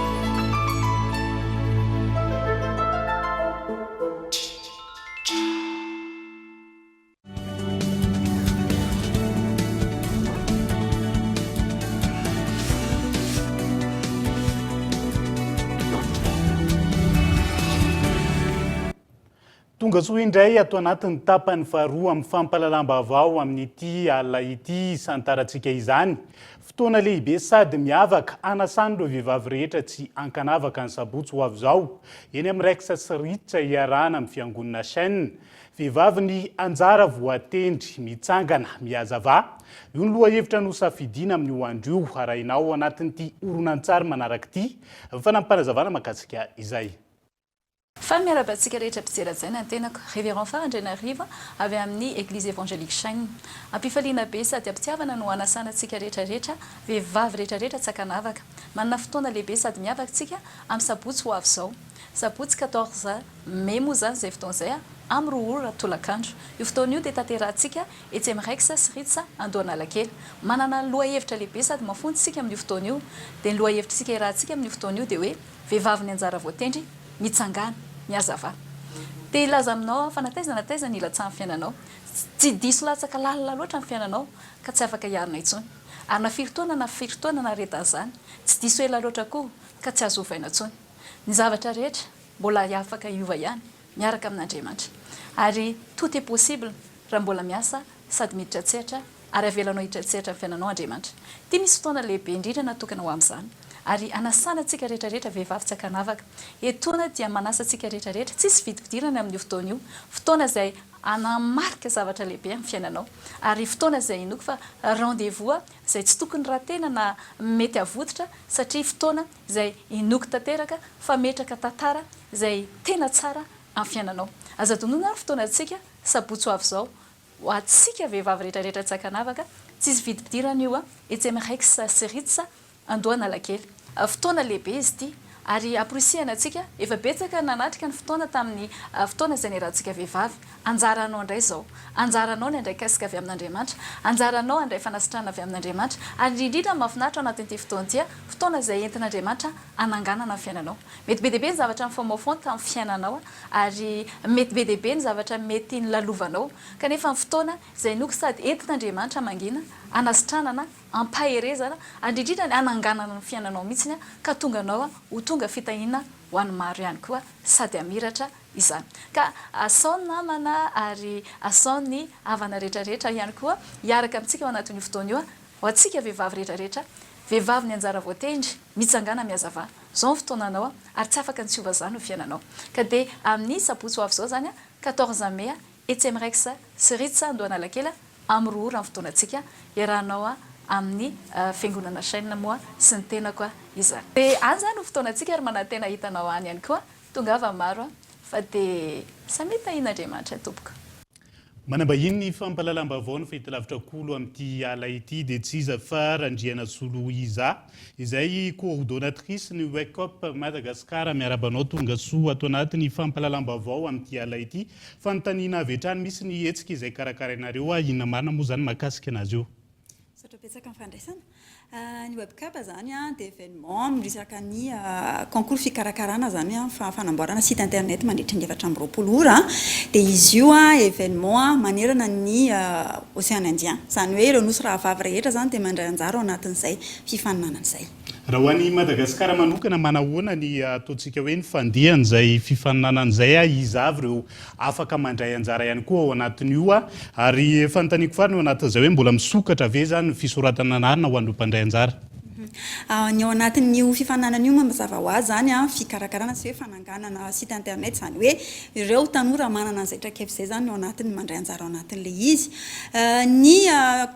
Tonga soa indray ato anatin'ny tapany faharoa amin'ny fampalalam-baovao amin'ity alina ity santarantsika izany. Fotoana lehibe sady miavaka anasan'ireo vehivavy rehetra tsy ankanavaka ny sabotsy ho avy izao. Eny amin'ny raiksa sy ritsa iarahana amin'ny fiangonana chaîne. Vehivavy ny anjara voatendry mitsangana mihazava. Io ny lohahevitra no safidiana amin'ny hoandrio arahinao anatin'ity oronan-tsary manaraka ity. Fanampanazavana mahakasika izay. Fa miarabantsika rehetra mpijery-tsaina ny tenako révérend Fahandrenarivo avy amin'ny église évangélique Chaîne. Ampifaliana be sady ampitiavana no anasanantsika rehetrarehetra vehivavy rehetrarehetra tsy ankanavaka. Manana fotoana lehibe sady miavaka tsika amin'ny sabotsy ho avy izao. Sabotsy 14 mai moa zany izay fotoana izay amin'ny 2 ora tolakandro. Io fotoana io dia tanterantsika etsy amin'ny raiksa sy ritsa Andohanalakely. Manana lohahevitra lehibe sady mafontsy tsika amin'io fotoana io. Dia ny lohahevitra tsika irahantsika amin'io fotoana io dia hoe vehivavy ny anjara voatendry mitsangana miazava. Dia ilaza aminao fanatezana ilatsaha amin'ny fiainanao. Tsy diso latsaka lalina loatra amin'ny fiainanao ka tsy afaka hiarina intsony. Ary na firotoana na retan'izany tsy diso ela loatra koa ka tsy azo ovaina intsony. Ny zavatra rehetra mbola afaka hiova ihany miaraka amin'Andriamanitra. Ary tout est possible raha mbola miasa sady miditra tsehatra ary avelanao hiditra tsehatra amin'ny fiainanao Andriamanitra. Dia misy fotoana lehibe indrindra natokana ho amin'izany. Ary anasanantsika rehetrarehetra vehivavy tsy ankanavaka. Etoana dia manasantsika rehetrarehetra tsisy vidividirana amin'io fotoana io. Fotoana izay anamarika zavatra lehibe amin'ny fiainanao. Ary fotoana izay inoako fa rendez-vous izay tsy tokony rahatena na mety avoditra satria fotoana izay inoako tanteraka fa metraka tantara izay tena tsara amin'ny fiainanao. Aza donona ary fotoanantsika sabotsy ho avy izao ho atsika vehivavy rehetrarehetra tsy ankanavaka tsisy vidividirana io etsy amin'ny raiksa sy ritsa Andohanalakely. Fotoana lehibe izy ity ary aprisihana antsika efa betsaka nanatrika ny fotoana tamin'ny fotoana izay niarahantsika vehivavy. Anjaranao indray izao. Anjaranao ny andray kasika avy amin'Andriamanitra. Anjaranao andray fanasitrana avy amin'Andriamanitra. Ary indrindra mahafinaritra ao anatin'ity fotoana ity fotoana izay entin'Andriamanitra ananganana ny fiainanao. Mety be dehibe ny zavatra mifamofonta amin'ny fiainanao ary mety be dehibe ny zavatra mety nilalovanao. Kanefa ny fotoana izay inoako sady entin'Andriamanitra mangina anasitranana ampaherezana andrindrindra ny ananganana ny fiainanao mihitsy ka tonga anao ho tonga fitahiana ho an'ny maro ihany koa sady amiratra izany. Ka asaony namana ary asaony havana rehetrarehetra ihany koa hiaraka amintsika ao anatin'io fotoana io ho antsika vehivavy rehetrarehetra vehivavy ny anjara voatendry mitsangana miazava zao ny fotoananao ary tsy afaka ntsiova zany ho fiainanao ka dia amin'ny sabotsy ho avy zao zany 14 mai ETSMREX sy Ritsa Andohanalakely amin'ny roa raha fotoanantsika iarahanao amin'ny fiangonana chaîne moa sy ny tena koa izany dia any zany ho fotoanantsika ary manantena hitanao any ihany koa tonga ava maro fa dia samy tahin'Andriamanitra tompoko. Manambahiny ny fampalalam-baovao ny fahitalavitra kolo amin'ity ala ity dia tsy iza fa Randriana Solo Iza izay coordonnatrice ny Wake Up Madagascar miarabanao tonga soa ato anatin'ny fampalalam-baovao amin'ity ala ity fanontaniana avy hatrany misy ny hetsika izay karakarainareo inona marina moa zany mahakasika anazy eo. Satrapetsaka ny fandraisana. Ny webcap zany dia événement miresaka ny concours fikarakarana zany fanamboarana site internet mandritra ny 720 ora dia izy io événement manerana ny Océan Indien zany hoe ireo nosy raha vavy rehetra zany dia mandray anjara ao anatin'izay fifaninanan'izay. Raha ho an'ny Madagasikara manokana manahoana ny ataontsika hoe ny fandehan'izay fifaninanan'izay izy avy ireo afaka mandray anjara ihany koa ao anatin'io ary fanontaniako farany ao anatin'izay hoe mbola misokatra ve zany fisoratana anarina ho an'ireo mpandray anjara. Ny ao anatin'io fifaninanana io mazava ho azy zany fikarakarana sy hoe fananganana site internet zany hoe ireo tanora manana an'izay traikefa zany ao anatiny mandray anjara ao anatin'le izy. Ny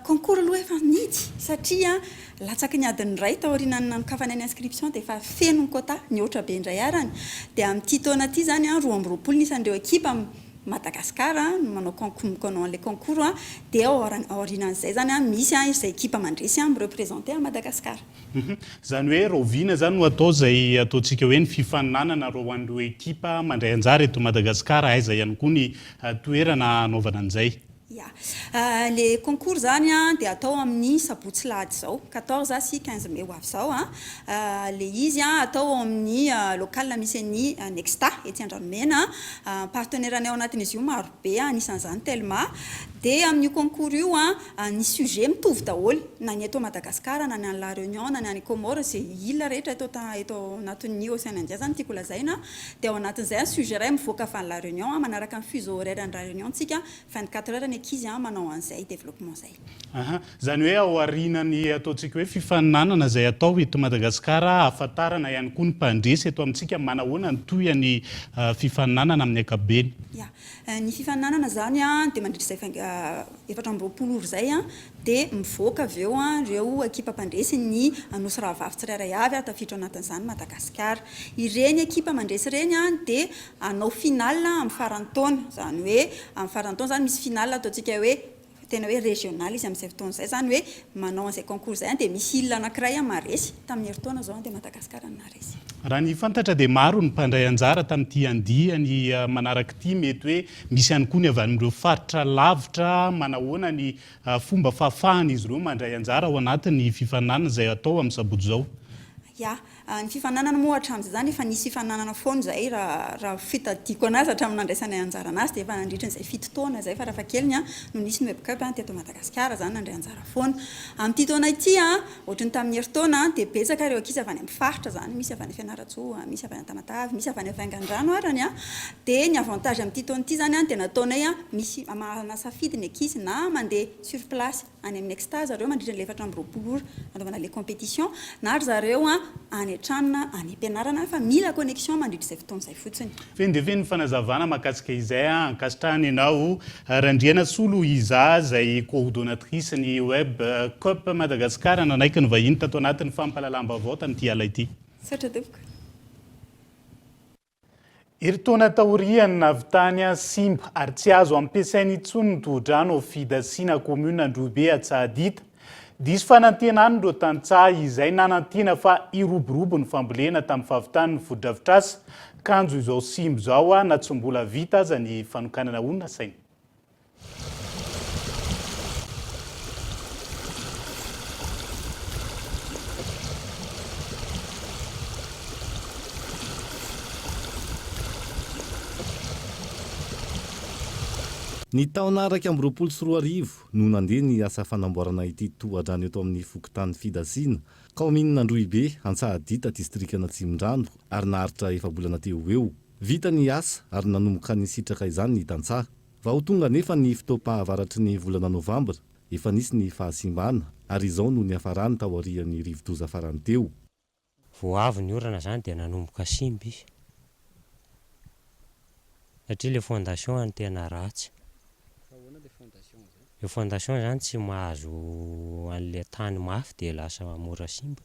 concours aloha efa nidy satria latsaky ny adiny iray taorianany namokafana ny inscription dia efa feno ny quota ny oatra be indray arany dia amin'ity taona ity zany 2020 nisan'ireo ekipa Madagascar manao concours le concours dia aorianan'izay zany misy izay ekipa mandresy représenter à Madagascar. Zany hoe roviana zany no atao izay ataontsika hoe ny fifaninanana ro an'ireo ekipa mandray anjara eto Madagascar aiza ihany koa ny toerana anaovana an'izay. Le concours zany dia atao amin'ny sabotsy lahady zao 14 sy 15 mai ho avy zao le izy atao amin'ny local misy ny Nexta ety Andranomena partenaire ao anatin'izy io maro be anisan'izany Telma dia amin'ny concours io ny sujet mitovy daholo na ny eto Madagascar na ny La Réunion na ny Comores sy île rehetra eto anatin'ny Océan Indien zany tiako lazaina dia ao anatin'izay sujet iray mivoaka fa La Réunion manaraka ny fuseau horaire ny La Réunion tsika 24 heures ny ankizy manao an'izay développement zay. Zany hoe ao aorianany ataontsika hoe fifaninanana izay atao eto Madagasikara ahafantarana ihany koa ny mpandresy eto amintsika manahoana ny toyany fifaninanana amin'ny ankapobeny. Ny fifaninanana zany dia mandritra izay 720 ora zay dia mivoaka avy eo ireo ekipa mpandresy ny nosy rahavavy tsirairay avy tafiditra anatin'izany Madagasikara. Ireny ekipa mandresy ireny dia anao final amin'ny faran'ny taona zany hoe amin'ny faran'ny taona zany misy final ataontsika hoe tena hoe régional izy amin'izay fotoana izay zany hoe manao an'izay concours zay dia misy île anankiray maresy tamin'ny herintaona zao dia Madagasikara naresy. Raha ny fantatra dia maro ny mpandray anjara tamin'ity andihany manaraka ity mety hoe misy ihany koa ny avy amin'ireo faritra lavitra manahoana ny fomba fahafahana izy ireo mandray anjara ao anatin'ny fifaninanana izay atao amin'ny sabotsy zao. Ny fifaninanana moa hatramin'izay zany efa nisy fifaninanana foana zay raha fitadiako anazy hatramin'ny nandraisana anjara anazy dia efa nandritra izay 7 taona zay fa raha fakeliny no nisy ny webcap teto Madagasikara zany nandray anjara foana. Amin'ity taona ity ohatrany tamin'ny herintaona dia betsaka ireo ankizy avy any amin'ny faritra zany misy avy any Fianaratsoa misy avy any Tamatavy misy avy any Vaingandrano arany dia ny avantage amin'ity taona ity zany dia nataonay misy nasafidy ny ankizy na mandeha sur place any amin'ny extase zareo mandritra ny 720 ora anaovana le compétition na ary zareo any an-tranona any am-pianarana fa mila connexion mandritra izay fotoana izay fotsiny. Feno dia feno fanazavana mahakasika izay ankasitrahany ianao Randriana Solo Iza izay coordonnatrice ny Web Cup Madagascar nanaiky ny vahiny tato anatin'ny fampalalam-baovao tamin'ity ala ity. Satradoviko. Herintaona taoriany navitany simba ary tsy azo ampiasainy intsony ny tohodrano fidasiana commune Androibe Antsahadita. Diso fanantenany ireo tantsaha izay nanantiana fa iroborobo ny fambolena tamin'ny fahavitany ny fodrafitrasa kanjo izao simba izao na tsy mbola vita aza ny fanokanana onona saina. Ny taona araka amby 24 no nandeha ny asa fanamboarana ity tohadrano eto amin'ny fokontany fidasiana kaominina Androibe Antsahadita distrikana Tsimondrano ary naharitra efa bolana teo eo. Vita ny asa ary nanomboka ny sitraka izany ny tantsaha. Vao tonga nefa ny fotoam-pahavaratry ny volana Novambra efa nisy ny fahasimbana ary izao no ny hafarany tao aorian'ny rivodoza farany teo. vao avy ny orana zany dia nanomboka simba izy satria le fondation any tena ratsy. Io fondation zany tsy mahazo an'le tany mafy dia lasa mora simba.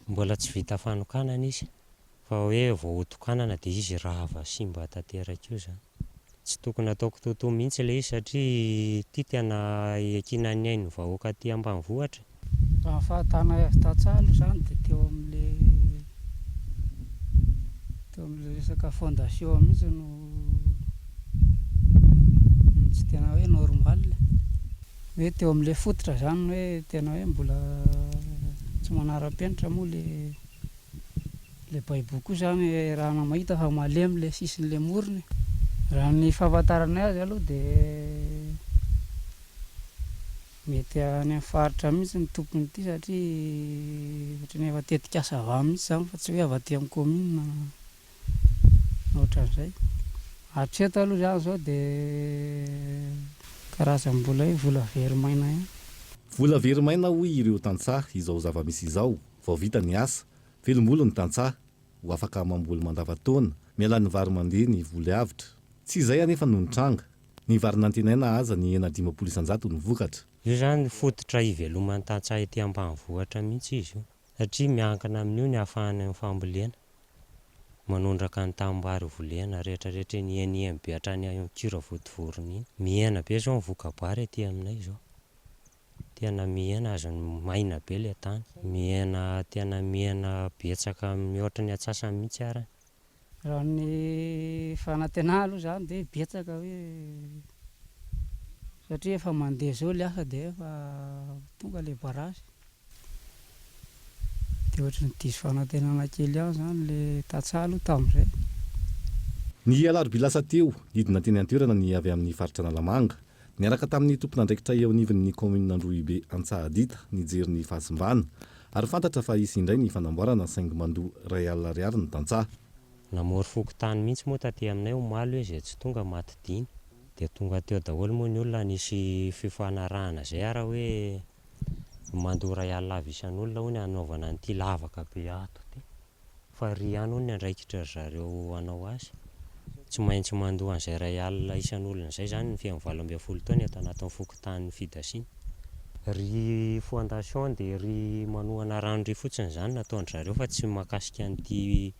Mbola tsy vita fanokanana izy fa hoe vao hotokanana dia izy rava simba tanteraka io zany. Tsy tokony ataoko toto mihitsy le izy satria ty tena ekinany ainy vahoaka aty ambanivohitra. Raha fahatana azy Tatsalo zany dia teo amin'le resaka fondation mihitsy no tsy tena hoe normal. Hoe teo amin'le fototra zany hoe tena hoe mbola tsy manara-penitra moa le baiboky zany raha mahita fa malemy le sisin'le morony. Raha ny fahafantarana azy aloha dia mety any amin'ny faritra mihitsy ny tompony ity satria efa tetika Savà mihitsy zany fa tsy hoe avy aty amin'ny commune na ohatran'izay. Hatreto aloha zany zao dia karazam-bola hoe vola verimaina ihany. Vola verimaina hoy ireo tantsaha izao zava-misy izao, vao vita ny asa, velom-bolo ny tantsaha, ho afaka mamboly mandavan-taona, miala ny vary mandeha ny vola avitra. Tsy izay anefa no nitranga. Ny vary nantenaina aza ny 500 isan-jato ny vokatra. Io zany fototra iveloman'ny tantsaha ety ambanivohitra mihitsy izy io satria miankina amin'io ny ahafahany amin'ny fambolena. Manondraka ny tambary volena rehetrarehetra ny eniemy be hatrany ankira votovorony iny. Mihena be zao ny vokabary ety aminay zao. Tena mihena azo maina be le tany. Tena mihena betsaka mihoatra ny atsasany mihitsy arany. Raha ny fanantenana aloha zany dia betsaka hoe satria efa mandeha zao le asa dia efa tonga le barasy. Dia ohatry ny diso fanantenana kely ihany zany le Tatsalo tamin'izay. Ny alarobia lasa teo, nidina teny an-toerana ny avy amin'ny faritra Analamanga. Niaraka tamin'ny tompon'andraikitra eo anivon'ny commune Androhibe Antsahadita nijery ny fahasimbana ary fantatra fa isy indray ny fanamboarana saingy mandoa R1 ny tantsaha. Namory fokotany mihitsy moa taty aminay omaly hoe izay tsy tonga maty diny dia tonga teo daholo moa ny olona nisy fifanarahana zay ara hoe mandoa R1 isan'olona hoy ny anaovana an'ity lavaka be ato ty. Fa ry ihany hoy ny andraikitra zareo hanao azy. Tsy maintsy mandoa an'izay R1 isan'olona izay zany ny 27 taona eto anatin'ny fokotany fidasiana. Ry fondation dia ry manohana rano ry fotsiny zany nataony zareo fa tsy mahakasika an'ity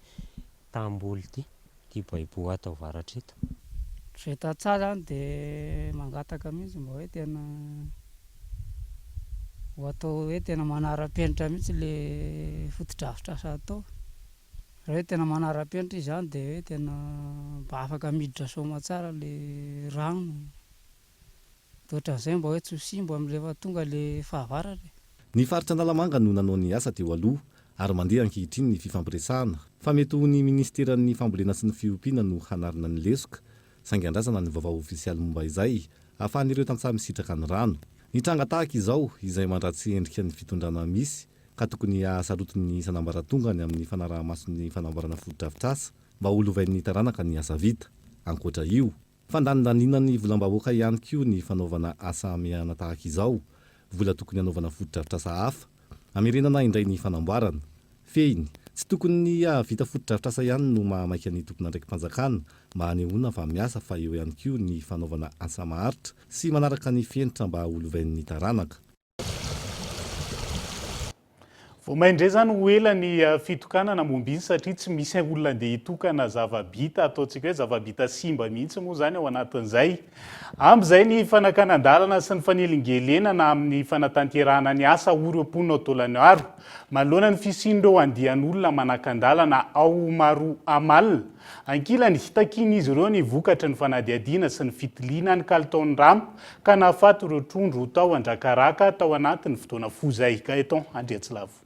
tamboly ty baibo atao varatreto. Zay Tatsalo zany dia mangataka mihitsy mba hoe tena ho atao hoe tena manara-penitra mihitsy le fotodrafitrasa atao. Raha hoe tena manara-penitra izy zany dia hoe tena mba afaka miditra soma tsara le rano. Ohatran'izay mba hoe tsy ho simba rehefa tonga le fahavaratra. Ny faritra Analamanga no nanao ny asa teo aloha ary mandeha ankehitriny ny fifampiresahana fa mety ho ny ministeran'ny fambolena sy ny fiompiana no hanarina ny lesoka saingy andrasana ny vaovao ofisialy momba izay ahafahan'ireo tantsaha misitraka ny rano. Ny tranga tahaka izao izay mandratsy endrika ny fitondrana misy ka tokony ahasarotiny isan'ambaratongany amin'ny fanaraha-mason'ny fanamboarana fotodrafitrasa mba ho lovain'ny taranaka ny asa vita. Ankoatra io, fandanindaniana ny volam-bahoaka ihany koa ny fanaovana asa amehana tahaka izao, vola tokony hanaovana fotodrafitrasa hafa, amerenana indray ny fanamboarana. Fehiny, tsy tokony ny vita fotodrafitrasa ihany no mahamaika ny tompon'andraiki-panjakana mba hanehoana fa miasa fa eo ihany koa ny fanaovana asa maharitra sy manaraka ny fenitra mba ho lovain'ny taranaka. Vao maindray zany ho ela ny fitokanana momba izy satria tsy misy olona andeha hitokana zava-bita ataontsika hoe zava-bita simba mihitsy moa zany ao anatin'izay. Amin'izay ny fanakanan-dalana sy ny fanelingelenana amin'ny fanatanterahana ny asa orom-ponina ao Taolagnaro. Manoloana ny fisian'ireo andian'olona manakan-dalana ao maro amalina. Ankilany takiny izy ireo ny vokatra ny fanadiadiana sy ny fitiliana ny kalitaon'ny rano ka nahafaty ireo trondro tao Andrakaraka tao anatin'ny fotoana fozay. Gaeton Andriatsilavo.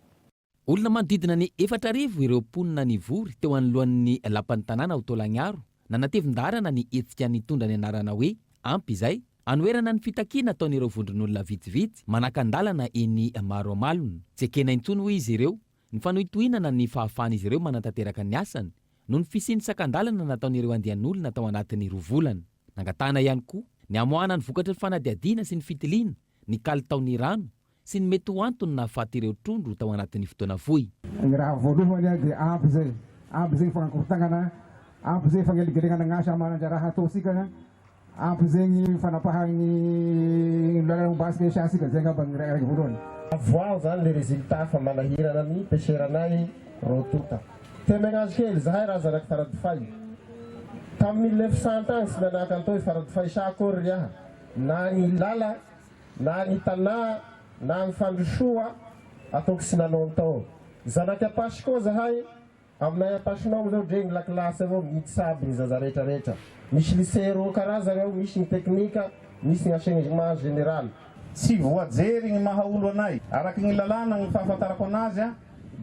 Olona manodidina ny 4,000 ireo mponina ny vory teo anoloan'ny lapan'ny tanàna ao Taolagnaro nanatevin-darana ny hetsika nitondra ny anarana hoe ampy izay anoerana ny fitakiana ataon'ireo vondron'olona vitsivitsy manakan-dalana eny maro amalona. Tsy ekena intsony hoy izy ireo ny fanohitohinana ny fahafahan'izy ireo manatanteraka ny asany no ny fisiany sakan-dalana nataon'ireo andian'olona tao anatin'ny 2 volana. Nangatahana ihany koa ny amoahana ny vokatra ny fanadiadiana sy ny fitiliana, ny kalitaon'ny rano sy ny mety ho antony na hafaty ireo trondro tao anatin'ny fotoana fohy. Ny raha voalohany dia ampy zay fanankortagnana, ampy zay fagneligelenana gn'asa mananjaraha ataosika, ampy zegny fanapahagny lombasika isasika zay ngamba ny raiky voalohany. Voir zany le résultat fa manahirana ny pêcheranay rotota. Temegnage kely zahay raha zanaky faradofay. Tamin'ny 1900 ans sy nanahaka an'tao faradofay sakory riaha. Na ny lala, na ny tanà, na ny fandrosoa ataoko sy nanao tao. Zanaky apasy koa zahay, aminay apasinao zao dregny lakilasy avao mitsabo ny zaza rehetrarehetra. Misy lycée ro karazana ao, misy ny teknika, misy ny enseignement général. Tsy voajery ny mahaolo anay, araky ny lalàna ny fahafantarako anazy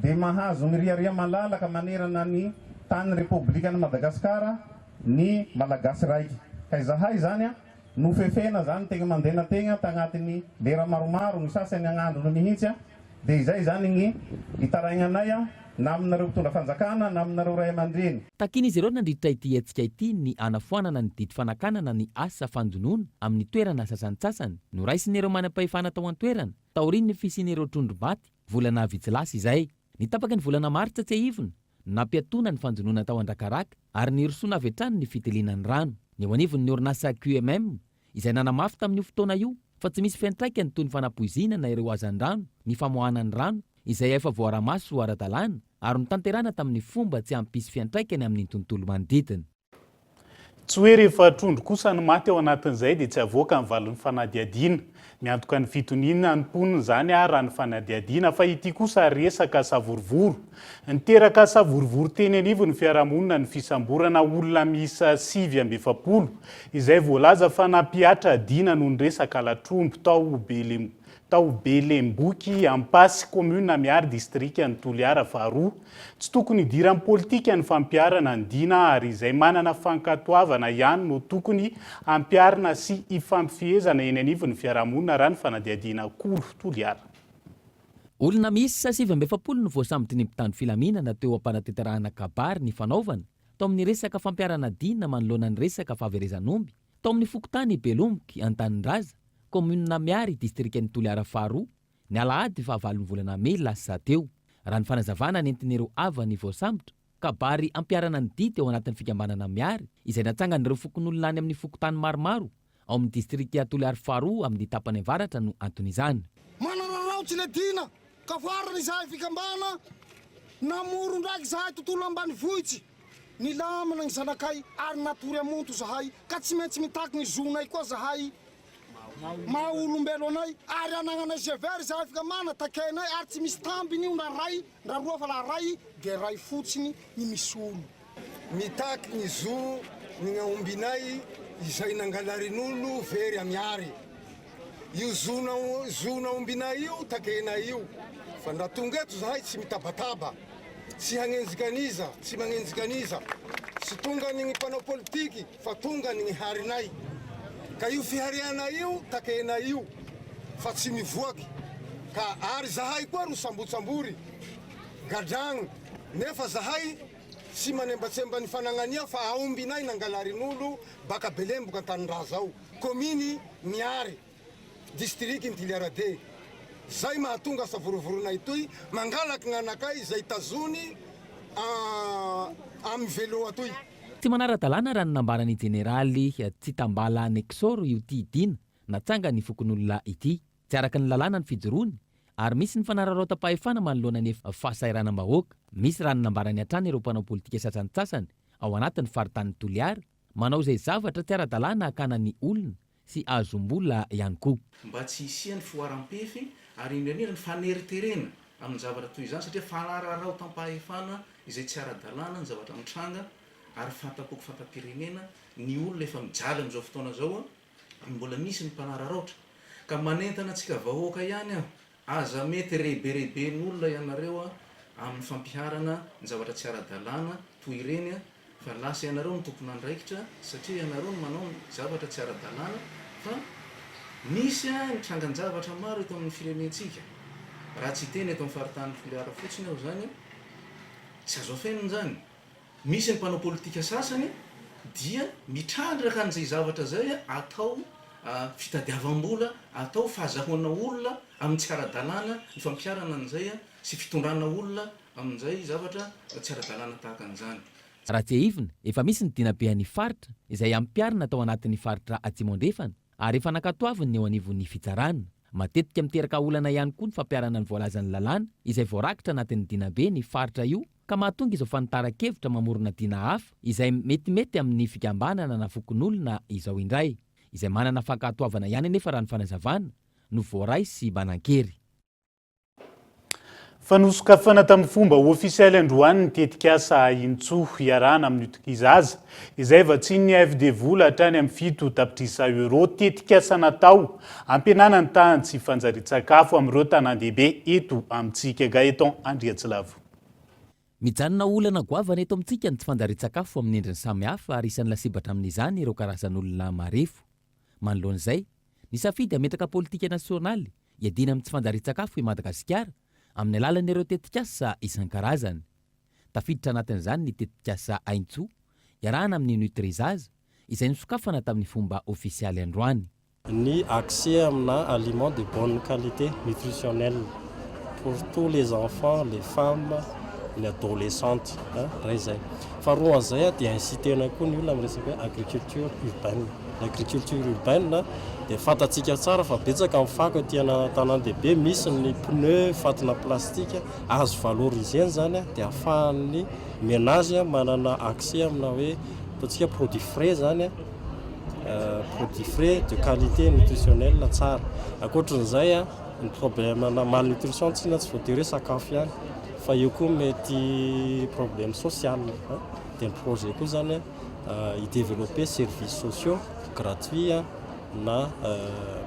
dia mahazo ny riaria malalaka manerana ny tany Republikan'i Madagasikara ny malagasy raiky. Ka zahay zany nofefena zany tegna mandena tegna tagnatin'ny lera maromaro ny sasany agnandro mihitsy dia izay zany ny itarainanay na aminareo mpitondra fanjakana na aminareo ray aman-dreny. Takiny izy ireo nandritra ity hetsika ity ny anafoanana ny didy fanakanana ny asa fandonona amin'ny toerana sasantsasany noraisin'ireo manam-pahefana tao an-toerana taoriny ny fisian'ireo trondro maty volana vitsilasy izay. Nitapaka ny volana martsa tsy ahivona nampiatona ny fandonona tao Andrakaraka ary nirosoana avy hatrany ny fitelinan'ny rano. Ny eo anivon'ny orinasa QMM izay nanamafy tamin'io fotoana io fa tsy misy fiantraikany toy ny fanapoizinana ireo azan-drano ny famohanan'ny rano izay efa voaramaso ara-dalàna ary nitanterana tamin'ny fomba tsy ampisy fiantraikany amin'ny tontolo manodidina. Tsy hoe rehefa trondro kosa ny maty ao anatin'izay dia tsy avoaka ny valon'ny fanadiadiana. Miantoka ny fitoniana ny poniny zany raha ny fanadiadiana fa ity kosa resaka savorovoro. Niteraka savorovoro teny anivony fiarahamonina ny fisamborana olona miisa 720 izay voalaza fa nampiatra dina noho ny resaka latrombo tao Belemboky Ampasy commune miary district ny Toliara faharoa. Tsy tokony idiran'ny politika ny fampiarana ny dina ary izay manana fankatoavana ihany no tokony ampiarina sy ifampifiezana eny anivon'ny fiarahamonina raha ny fanadiadiana kolo Toliara. Olona miisa 720 no voasambotra ny mpitandro filaminana teo am-panateterahana kabary ny fanaovana tao amin'ny resaka fampiarana dina manoloana ny resaka fahaverezanomby tao amin'ny fokotany Belomboky Antanindraza commune miary distrik'ny Toliara faharoa ny alahady fahavalon'ny volana May lasa teo. Raha ny fanazavana nentin'ireo avany voasambotra kabary ampiarana ny dity ao anatin'ny fikambanana miary izay natsangan'ireo fokon'olona any amin'ny fokotany maromaro ao amin'ny distrikta Toliara faharoa amin'ny tapany avaratra no anton'izany. Manararaotsy le dina ka farany izahay fikambana namoron-draky zahay tontolo ambany vohitsy nilamina ny zanakay ary natory amonto zahay ka tsy maintsy mitaky ny zonay koa zahay maha olombelo anay ary anagnanay zevery zahay fikambana takenay ary tsy misy tambiny io na ray na roa fa la ray dia ray fotsiny ny misy olo mitaky ny zo ny aombinay izay nangalarin'olo very amiary io zona ombinay io takenay io fa ndatonga eto zahay tsy mitabataba tsy hagnenjikaniza tsy magnenjikaniza tsy tonga ny mpanao politiky fa tonga ny harinay ka io fihariana io takena io fa tsy mivoaky ka ary zahay koa ro sambotsambory gadragno nefa zahay tsy manembatsemba ny fanagnania fa aombinay nangalarin'olo baka Belemboky Antanindraza ao kominy miary district ny Toliara D. Zay mahatonga savorovoronay toy mangalaky gn'anakay izay tazony amin'ny velo atoy. Tsy manara-dalàna raha nanambarany jeneraly tsy tambala anexoro io tidina natsanga ny fokon'olona ity. Tsy araka ny lalàna ny fijoroany ary misy ny fanararaota-pahefana manoloana ny fahasairanam-bahoaka. Misy raha nanambarany hatrany ireo mpanao politika sasantsasany ao anatin'ny faritany Toliara manao izay zavatra tsy ara-dalàna hakana ny olona sy azom-bola ihany koa. Mba tsy hisian'ny foaram-pefy ary indrindra ny faneriterena amin'ny zavatra toy izany satria fanararaota-pahefana izay tsy ara-dalàna ny zavatra mitranga ary fantapoko fantam-pirenena ny olona efa mijaly amin'izao fotoana zao mbola misy ny mpanararaotra ka manentana antsika vahoaka ihany aza mety rehiberehibe n'olona ianareo amin'ny fampiharana ny zavatra tsy ara-dalàna toy ireny fa lasa ianareo ny tokony andraikitra satria ianareo no manao zavatra tsy ara-dalàna fa misy ny trangan-javatra maro eto amin'ny firenentsika raha tsy teny eto amin'ny faritany Toliara fotsiny aho zany tsy azo afenina zany. Misy ny mpanao politika sasany dia mitrandraka an'izay zavatra zay atao fitadiavam-bola atao fahazahoana olona amin'ny tsy ara-dalàna ny fampiarana an'izay sy fitondrana olona amin'izay zavatra tsy ara-dalàna tahaka an'izany. Raha tsy ahivina efa misy ny dinabehan'ny faritra izay ampiarina tao anatin'ny faritra Atsimondrefana ary efa nakatoaviny ny eo anivon'ny fitsarana. Matetika miteraka olana ihany koa ny fampiarana ny voalazan'ny lalàna izay voarakitra anatin'ny dinabe ny faritra io ka mahatonga izao fanitaran-kevitra mamorona dina hafa izay metimety amin'ny fikambanana na fokon'olona izao indray izay manana fankatoavana ihany anefa raha ny fanazavana no voaray sy banan-kery. Fanosokafana tamin'ny fomba ofisialy androany ny tetikasa Intsoa iarahana amin'ny Otikizaza izay vatsiny ny AFD vola hatrany amin'ny 7 tapitrisa euro tetikasa natao ampianana ny tany tsy fanjarian-tsakafo amin'ireo tanan-dehibe eto amintsika Gaeton Andriatsilavo. Mijanona olana goavana eto amintsika ny tsy fanjarian-tsakafo amin'ny endriny samihafa ary isan'ny lasebatra amin'izany ireo karazan'olona marefo. Manoloan'izay, ny safidy ametraka politika nasionaly iadina amin'ny tsy fanjarian-tsakafo i Madagasikara amin'ny alalan'ireo tetikasa isan-karazany. Tafiditra anatin'izany ny tetikasa Intsoa iarahana amin'ny Nutrizaza izay nisokafana tamin'ny fomba ofisialy androany. Ny accès amina aliments de bonne qualité nutritionnelle pour tous les enfants, les femmes, les adolescentes, zay. Faharoa an'izay dia incitena koa ny olona amin'ny resaka agriculture urbaine. L'agriculture urbaine dia fantatsika tsara fa betsaka amin'ny fako aty tanan-dehibe misy ny pneu fatina plastika azo valoriser zany dia ahafahan'ny ménage manana accès amina hoe ataontsika produit frais zany produit frais de qualité nutritionnelle tsara. Ankoatran'izay ny problème na malnutrition tsy voatery hoe sakafo ihany fa io koa mety problème social dia ny projet koa zany i-développer services sociaux gratuits na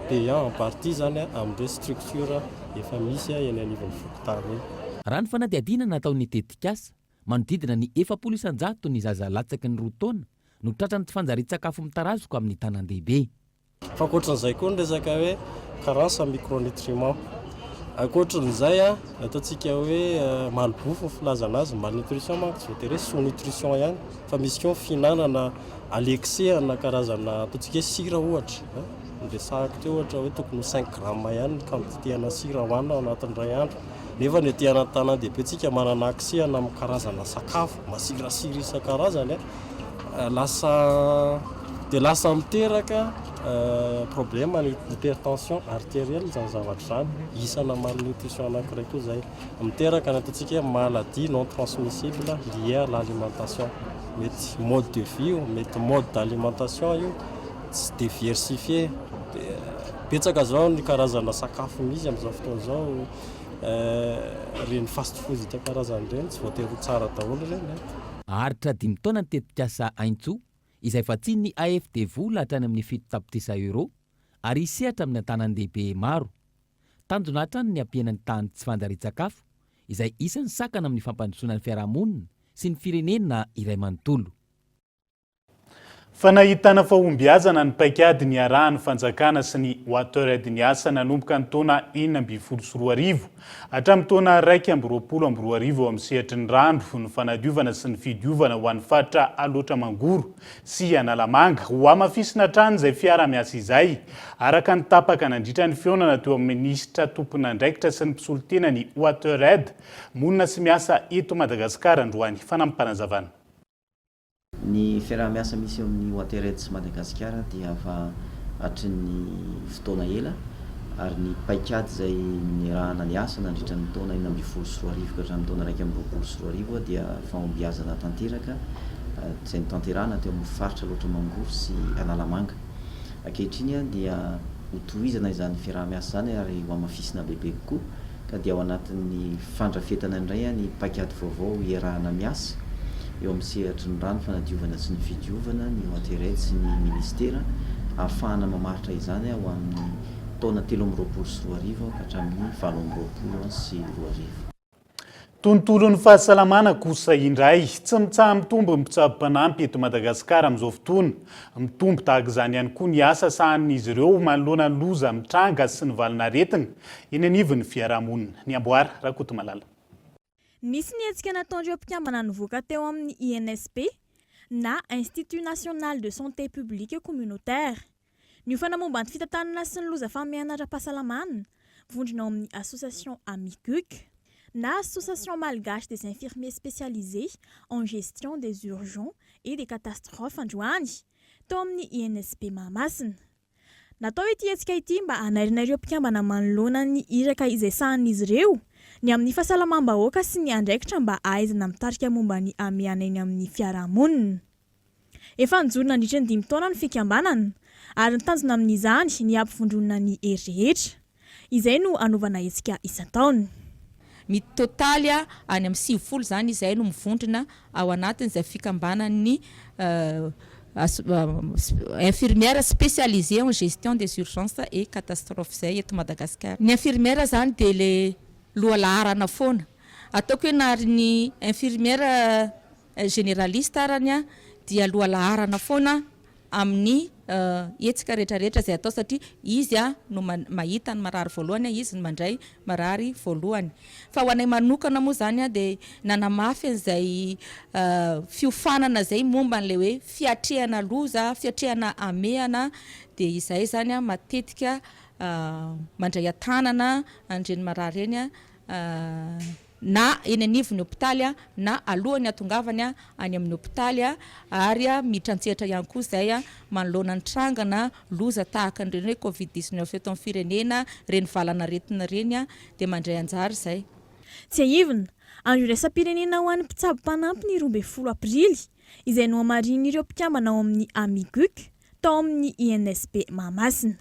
payant en partie zany amin'ny structure efa misy eny anivon'ny fokotany. Raha ny fanadihadiana nataon'ny tetikasa manodidina ny 700 ny zaza latsaky ny 2 taona no tratrany tsy fanjarian-tsakafo mitarazoko amin'ny tanan-dehibe. Fa ankoatran'izay koa ny resaka hoe carence micronutriments. Ankoatran'izay ataontsika hoe malibofo filazana azy, malnutrition manko tsy voatery sous-nutrition ihany fa misy koa fihinanana alexé na karazana ataontsika sira ohatra. Resahako teo ohatra hoe tokony 5 grammes ihany ny quantité ana sira hohanina ao anatin'ny ray andro. Nefa ny aty anaty tanan-dehibe tsika manana accès amin'ny karazana sakafo masirasira isan-karazany lasa miteraka problème hypertension artérielle zany zavatra zany isana malnutrition anankiray koa zay miteraka ny ataontsika maladie non transmissible liée à l'alimentation. Mety mode de vie mety mode d'alimentation io tsy diversifié betsaka zao ny karazana sakafo misy amin'izao fotoana zao reny fast food isan-karazany reny tsy voatery tsara daholo reny. Aritra 5 taona ny tetikasa Intsoa izay vatsiny ny AFD vola hatrany amin'ny 7 tapitrisa euro ary isehatra amin'ny tanan-dehibe maro. Tanjona hatrany ny ampianany tany tsy fanjarian-tsakafo izay isan'ny sakana amin'ny fampandrosoana ny fiarahamonina sy ny firenena iray manontolo. Fanahitana fahombiazana ny paikady ny arahan'ny fanjakana sy ny hoateraid ny asa nanomboka ny taona 2024 hatramin'ny taona 2022 amin'ny sehatry ny randro ny fanadiovana sy ny fidiovana ho an'ny faritra Alotra Mangoro sy Analamanga ho amafisina trano izay fiara-miasa izay araka ny tapaka nandritra ny fionana teo amin'ny minisitra tompon'andraikitra sy ny mpisolotena ny hoateraid monina sy miasa eto Madagasikara androany fanampanazavana. Ny fiara-miasa misy amin'ny hoateraid sy Madagasikara dia fa hatrin'ny fotoana ela ary ny paikady izay nirahana ny asa nandritra ny taona 2024 ka hatramin'ny taona 2024 dia fahombiazana tanteraka izay nitanterahana teo amin'ny faritra Alotra Mangoro sy Analamanga. Ankehitriny dia hotohizana izany fiara-miasa zany ary ho amafisina bebe kokoa ka dia ao anatin'ny fandrafetana indray ny paikady vaovao iarahana miasa eo amin'ny sehatry ny rano fanadiovana sy ny fidiovana ny hoateraid sy ny ministera ahafahana mamaritra izany ho amin'ny taona 2024 sy 2024 ka hatramin'ny 2024 sy 2025. Tontolon'ny fahasalamana kosa indray tsy mitsaha mitombo mpitsabo-panampy eto Madagasikara amin'izao fotoana. Mitombo tahaka izany ihany koa ny asa sahanin'izy ireo manoloana ny loza mitranga sy ny valinaretina eny anivon'ny fiarahamonina. Ny Amboara Rakoto Malala. Nisy nihetsiky nataon'ireo mpikambana nivoaka teo amin'ny INSP na Institut National de Santé Publique Communautaire. Ny fanamomba ny fitantanana sy ny loza famianatra-pahasalamana vondrona ao amin'ny association Amicuk na association malgache des infirmiers spécialisés en gestion des urgences et des catastrophes androany tao amin'ny INSP Mahamasina. Natao ity hetsika ity mba hanarinareo mpikambana manoloana ny iraka izay sahan'izy ireo ny amin'ny fahasalamam-bahoaka sy ny andraikitra mba ahaizana mitarika momba ny amiana eny amin'ny fiarahamonina. Efa nijoro nandritra ny 5 taona ny fikambanana ary nitanjona amin'izany ny ampifondronana ny hery-rehetra. Izay no anaovana hetsika isan-taona. Mity totaly any amin'ny 70 zany izay no mivondrona ao anatin'izay fikambanan'ny infirmière spécialisée en gestion des urgences et catastrophes zay eto Madagasikara. Ny infirmière zany dia le lohalaharana foana. Ataoko hoe nary ny infirmière généraliste arany dia lohalaharana foana amin'ny hetsika rehetrarehetra zay atao satria izy no mahita ny marary voalohany, izy no mandray marary voalohany. Fa ho anay manokana moa zany dia nanamafy an'izay fiofanana zay momba n'le hoe fiatrehana loza, fiatrehana ameana dia izay zany matetika mandray atanana andreny marary eny na eny anivon'ny hôpitaly na alohan'ny atongavany any amin'ny hôpitaly ary mitrantsehatra ihany koa zay manoloana ny trangana loza tahaka an'ireny hoe Covid-19 eto amin'ny firenena, reny valana retina reny dia mandray anjara zay. Tsy aivina, andro iraisam-pirenena ho an'ny mpitsabo mpanampy ny 12 aprily izay no hamarin'ireo mpikambana ao amin'ny Amicuk tao amin'ny INSP Mahamasina.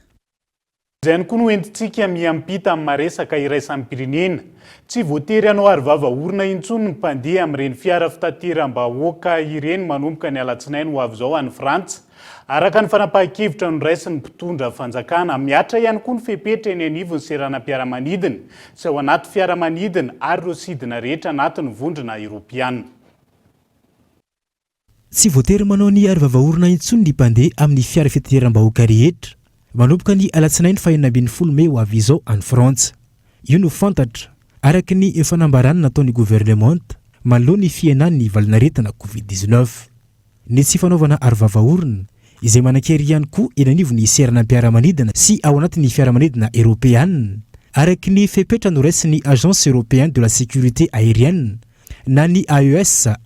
Izay koa no entintsika miampita amin'ny maresaka iraisampirenena. Tsy voatery anao ary vava-orona intsony ny mpandeha amin'ireny fiara fitateram-bahoaka ireny manomboka ny alatsinainy ho avy izao any Frantsa. Araka ny fanapahan-kevitra no raisin'ny mpitondra fanjakana, miatra ihany koa ny fepetra eny anivon'ny seranam-piaramanidina sy ao anaty fiaramanidina ary ireo sidina rehetra anatin'ny vondrona Eoropeana. Tsy voatery manao ny ary vava-orona intsony ny mpandeha amin'ny fiara fitateram-bahoaka rehetra. Manomboka ny alatsinainy 20 Mey ho avy izao any Frantsa. Io no fantatra araka ny fanambarana nataon'ny gouvernement manoloana ny fiainan'ny valinaretina Covid-19. Ny tsy fanaovana ary vava-orona izay manan-kery ihany koa eny anivon'ny seranam-piaramanidina sy ao anatin'ny fiaramanidina Eoropeana araka ny fepetra no raisin'ny Agence Européenne de la Sécurité Aérienne na ny AESA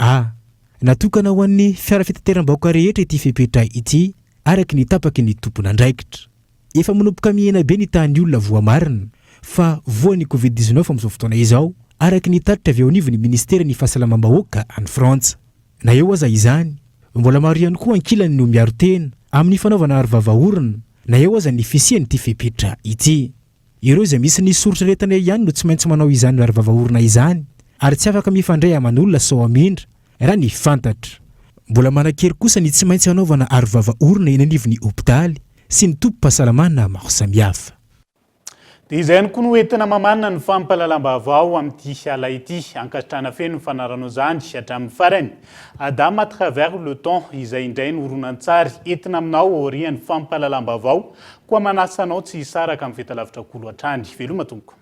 natokana ho an'ny fiara fitateram-bahoaka rehetra ity fepetra ity araka ny tapaky ny tompon'andraikitra. Efa manomboka miaina be ny tahan'ny olona voamarina fa voan'ny Covid-19 amin'izao fotoana izao araka ny taritra avy ao anivon'ny ministera ny fahasalamam-bahoaka any Frantsa. Na eo aza izany, mbola maro ihany koa ankilany no miaro tena amin'ny fanaovana ary vava-orona na eo aza ny fisian'ity fepetra ity. Ireo izay misy ny soratra retana ihany no tsy maintsy manao izany ary vava-orona izany ary tsy afaka mifandray aman'olona sao amindra raha ny fantatra. Mbola manan-kery kosa ny tsy maintsy hanaovana ary vava-orona eny anivon'ny hôpitaly sy ny tompo-pahasalamana maro samihafa. Dia izay koa no entina mamanana ny fampahalalam-baovao amin'ity ala ity, ankasitrahana feno ny fanaranao izany hatramin'ny farany. Adam à travers le temps izay indray no horonan-tsary entina aminao aorian'ny fampahalalam-baovao koa manasanao tsy hisaraka amin'ny fitalavitra kolo hatrany. Veloma tompoko.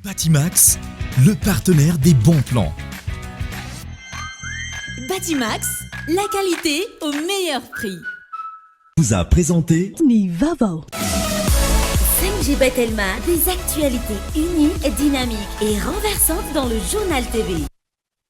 Batimax, le partenaire des bons plans. Batimax, la qualité au meilleur prix. Vous a présenté Nivavo. 5G Batelma, des actualités uniques, dynamiques et renversantes dans le journal TV.